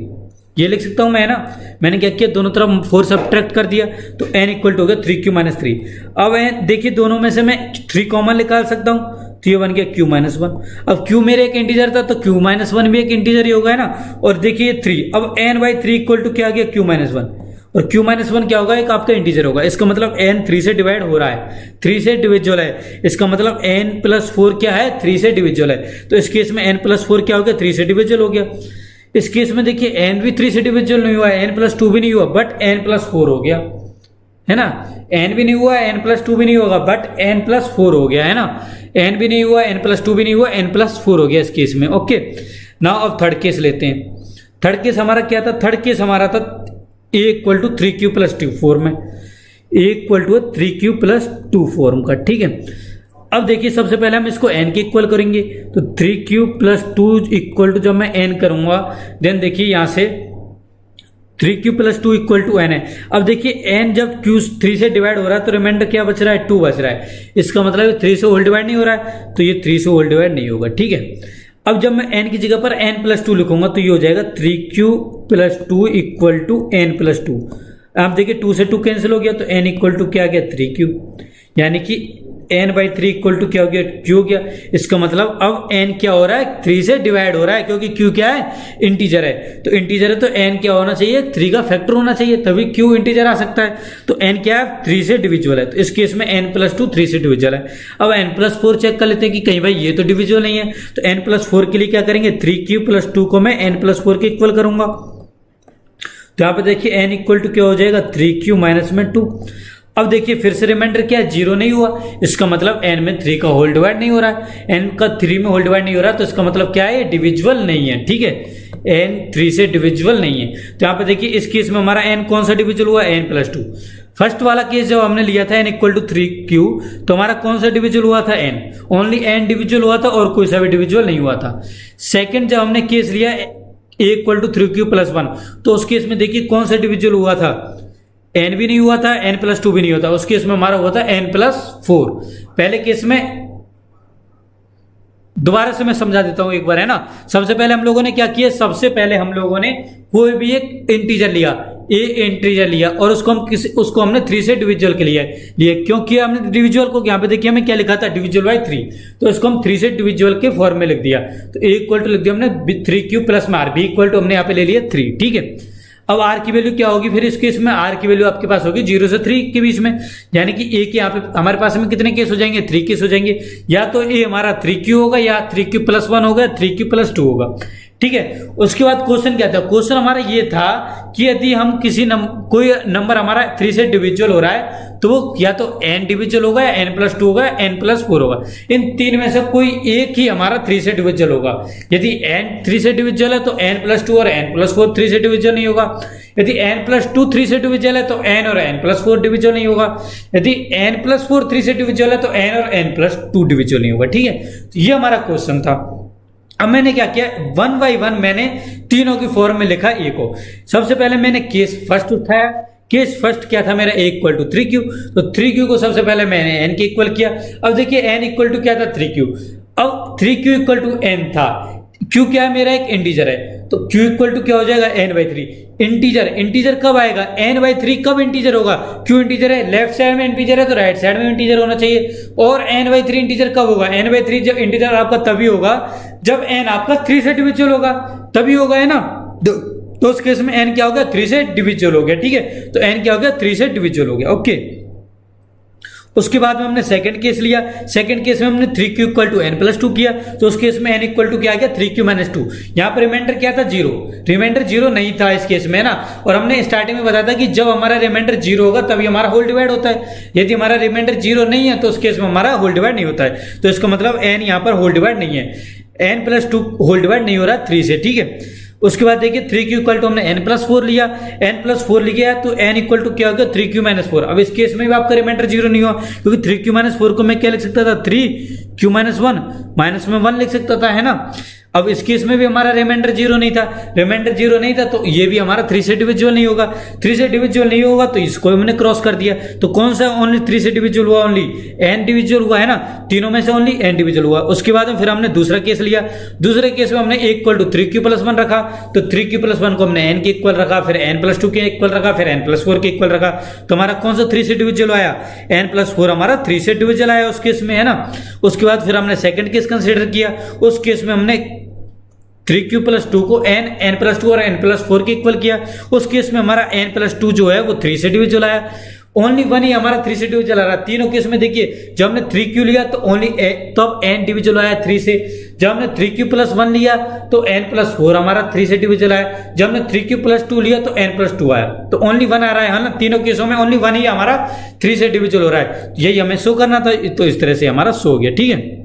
ये लिख सकता हूं मैं, है ना। मैंने क्या किया? दोनों तरफ 4 सब्ट्रैक्ट कर दिया तो n इक्वल टू हो गया 3q माइनस 3। अब देखिए दोनों में से मैं 3 कॉमन निकाल सकता हूं, तो ये बन गया q माइनस 1। अब q मेरे एक इंटीजर था तो q माइनस 1 भी एक इंटीजर ही होगा, है ना। और देखिए 3, अब n/3 इक्वल टू क्या आ गया? q माइनस 1, और q माइनस 1 क्या होगा? एक आपका इंटीजर होगा। इसका मतलब n 3 से डिवाइड हो रहा है, 3 से डिविजुअल है। इसका मतलब n प्लस 4 क्या है? 3 से डिविजुअल है। तो इस केस में n प्लस 4 क्या हो गया? 3 से डिविजुअल हो गया। इस केस में देखिए n भी 3 से डिविजुअल नहीं हुआ है, n प्लस 2 भी नहीं हुआ, बट n प्लस 4 हो गया, है ना। n भी नहीं हुआ, n प्लस 2 भी नहीं होगा, बट n प्लस 4 हो गया, है ना। n भी नहीं हुआ, n प्लस 2 भी नहीं हुआ, n प्लस 4 हो गया इस केस में। ओके, नाउ अब थर्ड केस लेते हैं। थर्ड केस हमारा क्या था? थर्ड केस हमारा था a equal to 3q plus 2 form में, a equal to 3q plus 2 form का। ठीक है, अब देखिए सबसे पहले हम इसको n के इक्वल करेंगे, तो 3q प्लस 2 इक्वल टू जब मैं n करूंगा देन देखिए यहां से 3q plus 2 equal to n है। अब देखिए n जब q 3 से डिवाइड हो रहा है तो रिमाइंडर क्या बच रहा है? 2 बच रहा है। इसका मतलब 3 से होल डिवाइड नहीं हो रहा है, तो ये 3 से होल डिवाइड नहीं होगा। ठीक है, अब जब मैं n की जगह पर n प्लस 2 लिखूंगा तो ये हो जाएगा 3q plus 2 equal to n plus 2। आप देखिए 2 से 2 कैंसिल हो गया तो n इक्वल टू क्या आ गया? 3q, यानी कि n/3 इक्वल टू क्या हो गया? q हो गया। इसका मतलब अब n क्या हो रहा है? 3 से डिवाइड हो रहा है, क्योंकि q क्या है? इंटीजर है। तो इंटीजर है तो n क्या होना चाहिए? 3 का फैक्टर होना चाहिए, तभी q इंटीजर आ सकता है। तो n क्या है? 3 से डिविजुअल है, तो इस केस में n प्लस 2 3 से डिविजुअल है। अब n प्लस 4 चेक कर लेते हैं कि कहीं भाई ये तो डिविजुअल नहीं है, तो n प्लस 4 के लिए क्या करेंगे? 3q प्लस 2 को मैं n प्लस 4 के इक्वल करूंगा, तो यहाँ पे देखिए n इक्वल टू क्या हो जाएगा? 3q माइनस में 2। अब देखिए फिर से रिमाइंडर क्या है? 0 नहीं हुआ, इसका मतलब n में 3 का होल डिवाइड नहीं हो रहा है। n का 3 में होल डिवाइड नहीं हो रहा, तो इसका मतलब क्या है? डिविजुअल नहीं है। ठीक है, n 3 से डिविजुअल नहीं है। तो यहाँ पे देखिए इस केस में हमारा n कौन सा डिविजुअल हुआ? n plus 2। फर्स्ट वाला केस जब हमने लिया था n इक्वल टू 3q, तो हमारा कौन सा डिविजुअल हुआ था? n, ओनली n डिविजुअल हुआ था और कोई सा भी डिविजुअल नहीं हुआ था। सेकेंड जब हमने केस लिया a equal to 3q plus 1, तो उस केस में देखिए कौन सा डिविजुअल हुआ था? n भी नहीं हुआ था, n प्लस 2 भी नहीं होता, उस केस में हमारा हुआ था n प्लस 4। पहले केस में दोबारा से मैं समझा देता हूं एक बार, है ना। सबसे पहले हम लोगों ने क्या किया? सबसे पहले हम लोगों ने कोई भी एक इंटीजर लिया, a इंटीजर लिया, और उसको हमने 3 से डिविजुअल के लिए क्यों किया हमने डिविजुअल को? यहाँ पे देखिए हमें क्या लिखा था? डिविजुअल बाय 3, तो इसको हम 3 से डिविजुअल के फॉर्म में लिख दिया। तो a इक्वल टू लिख दिया हमने 3q प्लस में r, b इक्वल टू हमने यहाँ पे ले लिया 3। ठीक है, अब r की वैल्यू क्या होगी? फिर इस केस में r की वैल्यू आपके पास होगी 0 से 3 के बीच में, यानी कि a के यहाँ पे हमारे पास में कितने केस हो जाएंगे? 3 केस हो जाएंगे। या तो a हमारा 3q होगा, या 3q प्लस 1 होगा, 3q प्लस 2 होगा। ठीक है। उसके बाद क्वेश्चन क्या था, क्वेश्चन हमारा ये था कि यदि हम किसी कोई नंबर हमारा 3 से डिविजुअल हो रहा है तो वो या तो n डिविजुअल होगा या n+2 होगा या n+4 होगा, इन तीन में से कोई एक ही हमारा 3 से डिविजुअल होगा। यदि n 3 से डिविजुअल है तो n+2 और n+4 3 से डिविजुअल नहीं होगा। यदि n+2 3 से डिविजुअल है तो n और n+4 डिविजुअल नहीं होगा। यदि n+4 3 से डिविजुअल है तो n और n+2 डिविजुअल नहीं होगा, ठीक है। तो ये हमारा क्वेश्चन था। अब मैंने क्या किया, 1 बाई 1 मैंने तीनों की फॉर्म में लिखा ए को। सबसे पहले मैंने केस फर्स्ट उठाया। केस फर्स्ट क्या था मेरा, a = 3q, तो 3q को सबसे पहले मैंने n के इक्वल किया। अब देखिए n = क्या था, 3q। अब 3q = n था, q क्या है मेरा, एक इंटीजर है, तो q = क्या हो जाएगा, n/3। इंटीजर कब आएगा, n/3 कब इंटीजर होगा, q इंटीजर है, लेफ्ट साइड में इंटीजर है तो राइट साइड में इंटीजर होना चाहिए। और n/3 इंटीजर कब होगा, n/3 जब इंटीजर आपका तभी होगा जब n आपका 3 से डिविजिबल होगा, तभी होगा, है ना। तो उस केस में n क्या हो गया, 3 से डिविजिबल हो गया, ठीक है। तो n क्या हो गया, 3 से डिविजिबल हो गया, ओके। उसके बाद में हमने सेकंड केस लिया। सेकंड केस में हमने 3q = n+2 किया, तो उस केस में n = क्या आ गया, 3q - 2। यहाँ पर रिमाइंडर क्या था, 0। रिमाइंडर 0 नहीं था इस केस में ना, और हमने स्टार्टिंग में बताया था कि जब हमारा रिमाइंडर 0 होगा तभी हमारा होल डिवाइड होता है। यदि हमारा रिमाइंडर 0 नहीं है तो उस केस में हमारा होल डिवाइड नहीं होता है। तो इसका मतलब n यहाँ पर होल डिवाइड नहीं है, n+2 होल डिवाइड नहीं हो रहा 3 से, ठीक है। उसके बाद देखिए 3q = हमने n+4 लिया, n+4 लिया तो n = क्या हो गया, 3q - 4। अब इस केस में भी आपका रिमाइंडर 0 नहीं हुआ, क्योंकि 3q - 4 को मैं क्या लिख सकता था, 3q - 1 माइनस में 1 लिख सकता था, है ना। अब इस केस में भी हमारा रिमाइंडर 0 नहीं था, रिमाइंडर 0 नहीं था तो ये भी हमारा 3 से डिविजिबल नहीं होगा। 3 से डिविजिबल नहीं होगा तो इसको हमने क्रॉस कर दिया। तो कौन सा ओनली 3 से डिविजिबल हुआ, ओनली n डिविजिबल हुआ, है ना। तीनों में से ओनली n डिविजिबल हुआ। उसके बाद में फिर हमने दूसरा केस लिया। दूसरे केस में हमने a = 3q + 1 रखा, तो 3q + 1 को हमने n के इक्वल रखा, फिर n+2 के इक्वल रखा, फिर n+4 के इक्वल रखा। तो हमारा कौन सा 3 से डिविजिबल आया, n+4 हमारा 3 से डिविजिबल आया उस केस में, है ना। उसके बाद फिर हमने सेकंड केस कंसीडर किया। उस केस में हमने 3q + 2 को n+2 और n+4 के इक्वल किया। उस केस में हमारा n+2 जो है वो 3 से डिविजिबल आया। ओनली 1 ही हमारा 3 से डिविजिबल आ रहा है। तीनों केस में देखिए, जब हमने 3q लिया तो ओनली तब n डिविजिबल आया 3 से। जब हमने 3q + 1 लिया तो n+4 हमारा 3 से डिविजिबल आया। जब हमने 3q + 2 लिया तो n+2 आया। तो ओनली 1 आ रहा है ना, तीनों केसों में ओनली 1 ही हमारा 3 से डिविजिबल हो रहा है। यही हमें शो करना था, तो इस तरह से हमारा शो हो गया, ठीक है।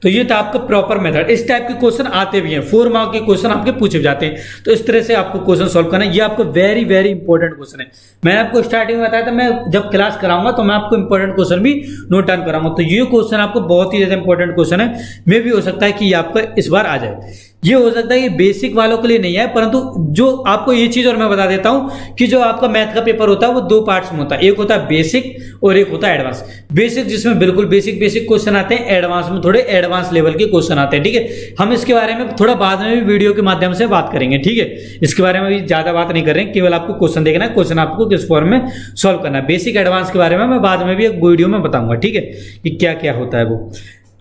तो ये था आपका प्रॉपर मेथड। इस टाइप के क्वेश्चन आते भी हैं, 4 मार्क के क्वेश्चन आपके पूछे जाते हैं। तो इस तरह से आपको क्वेश्चन सॉल्व करना है। ये आपका वेरी वेरी इंपॉर्टेंट क्वेश्चन है। मैंने आपको स्टार्टिंग में बताया था, मैं जब क्लास कराऊंगा तो मैं आपको इंपॉर्टेंट क्वेश्चन भी नोट डाउन कराऊंगा। तो ये क्वेश्चन आपको बहुत ही ज्यादा इंपॉर्टेंट क्वेश्चन है। मे भी हो सकता है कि ये आपका इस बार आ जाए। ये हो सकता है कि बेसिक वालों के लिए नहीं है, परंतु जो आपको ये चीज और मैं बता देता हूं कि जो आपका मैथ का पेपर होता है वो 2 पार्ट्स में होता है। एक होता है बेसिक और एक होता है एडवांस। बेसिक जिसमें बिल्कुल बेसिक क्वेश्चन आते हैं, एडवांस में थोड़े एडवांस लेवल के क्वेश्चन आते हैं, ठीक है। हम इसके बारे में थोड़ा बाद में भी वीडियो के माध्यम से बात करेंगे, ठीक है। इसके बारे में भी ज्यादा बात नहीं कर रहे हैं, केवल आपको क्वेश्चन देखना है, क्वेश्चन आपको किस फॉर्म में सॉल्व करना है। बेसिक एडवांस के बारे में मैं बाद में भी एक वीडियो में बताऊंगा, ठीक है, कि क्या क्या होता है वो।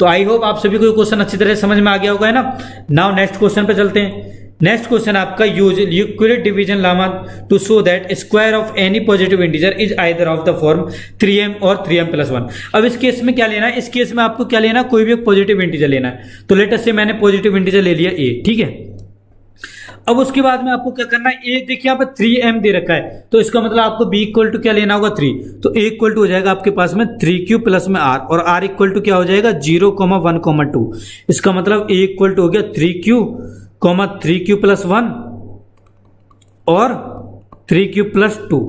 तो आई होप आप सभी को क्वेश्चन अच्छी तरह समझ में आ गया होगा, है ना। नाउ नेक्स्ट क्वेश्चन पे चलते हैं। नेक्स्ट क्वेश्चन आपका use Euclid division lemma to show that square of any positive integer is either of the form 3m और 3m+1। अब इस केस में क्या लेना है, इस केस में आपको क्या लेना है, कोई भी एक पॉजिटिव इंटीजर लेना है। तो लेट अस से मैंने पॉजिटिव इंटीजर ले लिया a, ठीक है। अब उसके बाद में आपको क्या करना है, a देखिए यहाँ पे 3m दे रखा है, तो इसका मतलब आपको b = क्या लेना होगा, 3। तो a = हो जाएगा आपके पास में 3q + में r, और r = क्या हो जाएगा, 0, 1, 2। इसका मतलब a = हो गया 3q, 3q + 1 और 3q + 2।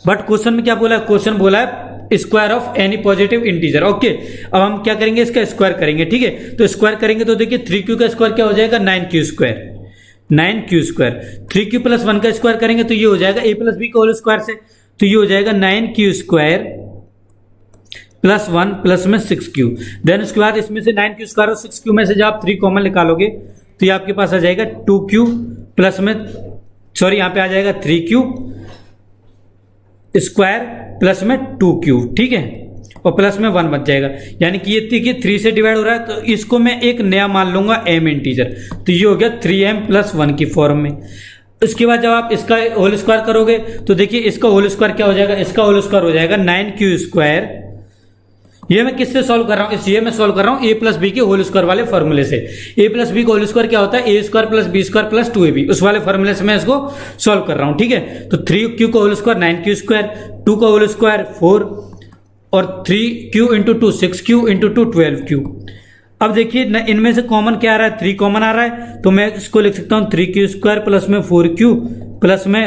बट क्वेश्चन में क्या बोला है, क्वेश्चन बोला है square of any positive integer, okay. अब हम क्या करेंगे, इसका स्क्वायर करेंगे, ठीक है। तो स्क्वायर करेंगे तो देखिए 3q का स्क्वायर क्या हो जाएगा, 9q²। 9q²। 3q + 1 का स्क्वायर करेंगे तो ये हो जाएगा a + b का होल स्क्वायर से, तो ये हो जाएगा 9q² + 1 प्लस में 6q। देन उसके बाद इसमें से 9q² और 6q में से जब आप 3 कॉमन निकालोगे तो ये आपके पास आ जाएगा 2q प्लस में, सॉरी यहाँ पे आ जाएगा 3q² प्लस में 2q, ठीक है, और प्लस में 1 बच जाएगा। यानी कि ये देखिए 3 से डिवाइड हो रहा है, तो इसको मैं एक नया मान लूंगा m इंटीजर, तो ये हो गया 3m+1 की फॉर्म में। उसके बाद जब आप इसका होल स्क्वायर करोगे तो देखिए इसका होल स्क्वायर क्या हो जाएगा, इसका होल स्क्वायर हो जाएगा 9q², ये मैं किससे सॉल्व कर रहा हूँ, ये मैं सॉल्व कर रहा हूँ ए प्लस बी के होल स्क्वायर वाले फॉर्मूले से। ए प्लस बी का होल स्क्वायर क्या होता है, A square plus B square plus 2ab, उस वाले फॉर्मूले से मैं इसको सॉल्व कर रहा हूँ। ठीक है, तो 3q का होल स्क्वायर 9q स्क्वायर, 2 का होल स्क्वायर 4 और 3q into 2 6q into 2 12q। अब देखिए इनमें से कॉमन क्या आ रहा है, 3 कॉमन आ रहा है, तो मैं इसको लिख सकता हूँ 3q स्क्वायर प्लस में 4q प्लस में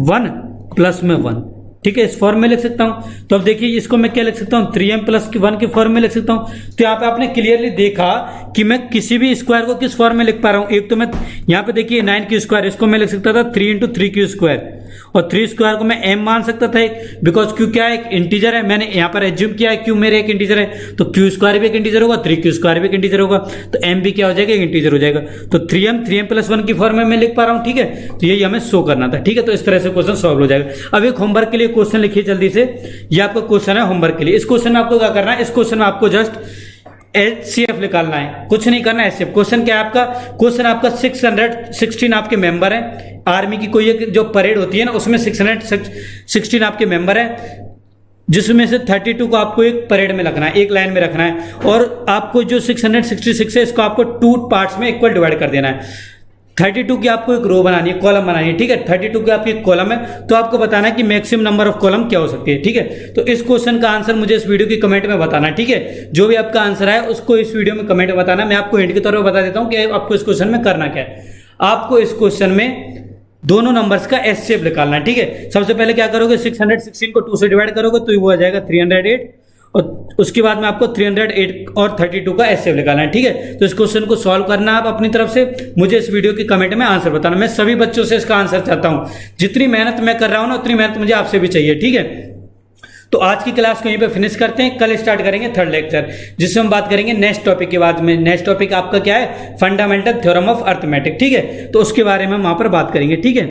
1 प्लस में 1। ठीक है, इस फॉर्म में लिख सकता हूं। तो अब देखिए इसको मैं क्या लिख सकता हूं, 3m प्लस 1 के फॉर्म में लिख सकता हूं। तो यहाँ पे आपने क्लियरली देखा कि मैं किसी भी स्क्वायर को किस फॉर्म में लिख पा रहा हूं। एक तो मैं यहाँ पे देखिए 9q स्क्वायर, इसको मैं लिख सकता था 3 इंटू 3q स्क्वायर, और 3 स्क्वायर को मैं m मान सकता था बिकॉज q क्या है, एक इंटीजर है। मैंने यहाँ पर एज्यूम किया है q मेरे एक इंटीजर है, तो q स्क्वायर भी एक इंटीजर होगा, 3q स्क्वायर भी एक इंटीजर होगा, तो m भी क्या हो जाएगा, एक इंटीजर हो जाएगा। तो 3m प्लस 1 की फॉर्म में मैं लिख पा रहा हूँ। ठीक है, तो यही हमें शो करना था। ठीक है, तो इस तरह से क्वेश्चन सॉल्व हो जाएगा। अब एक होमवर्क के लिए क्वेश्चन लिखिए जल्दी से, ये आपका क्वेश्चन है होमवर्क के लिए। इस क्वेश्चन में आपको क्या करना है, इस क्वेश्चन में आपको जस्ट HCF निकालना है, कुछ नहीं करना है। HCF क्वेश्चन क्या है आपका, क्वेश्चन आपका 616 आपके मेंबर हैं। आर्मी की कोई एक जो परेड होती है ना, उसमें 616 आपके मेंबर हैं, जिसमें से 32 को आपको एक परेड में रखना है, एक लाइन में रखना है, और आपको जो 666 है इसको आपको 2 पार्ट्स में इक्वल डिवाइड कर देना है। 32 की आपको एक रो बनानी है, कॉलम बनानी है। ठीक है, 32 की आपकी कॉलम है, तो आपको बताना है कि मैक्सिमम नंबर ऑफ कॉलम क्या हो सकती है। ठीक है, तो इस क्वेश्चन का आंसर मुझे इस वीडियो की कमेंट में बताना है। ठीक है, जो भी आपका आंसर है उसको इस वीडियो में कमेंट में बताना। मैं आपको हिंट के तौर पर बता देता हूं कि आपको इस क्वेश्चन में करना क्या है। आपको इस क्वेश्चन में दोनों नंबर्स का HCF निकालना है। ठीक है, सबसे पहले क्या करोगे, 616 को 2 से डिवाइड करोगे तो वो आ जाएगा 308, और उसके बाद में आपको 308 और 32 का HCF निकालना है। ठीक है, तो इस क्वेश्चन को सॉल्व करना आप अपनी तरफ से, मुझे इस वीडियो की कमेंट में आंसर बताना। मैं सभी बच्चों से इसका आंसर चाहता हूं, जितनी मेहनत मैं कर रहा हूं ना उतनी मेहनत मुझे आपसे भी चाहिए। ठीक है, तो आज की क्लास को यहीं पे फिनिश करते हैं। कल स्टार्ट करेंगे थर्ड लेक्चर, जिससे हम बात करेंगे नेक्स्ट टॉपिक के बाद में। नेक्स्ट टॉपिक आपका क्या है, फंडामेंटल थ्योरम ऑफ अर्थमेटिक। ठीक है, तो उसके बारे में हम वहां पर बात करेंगे। ठीक है।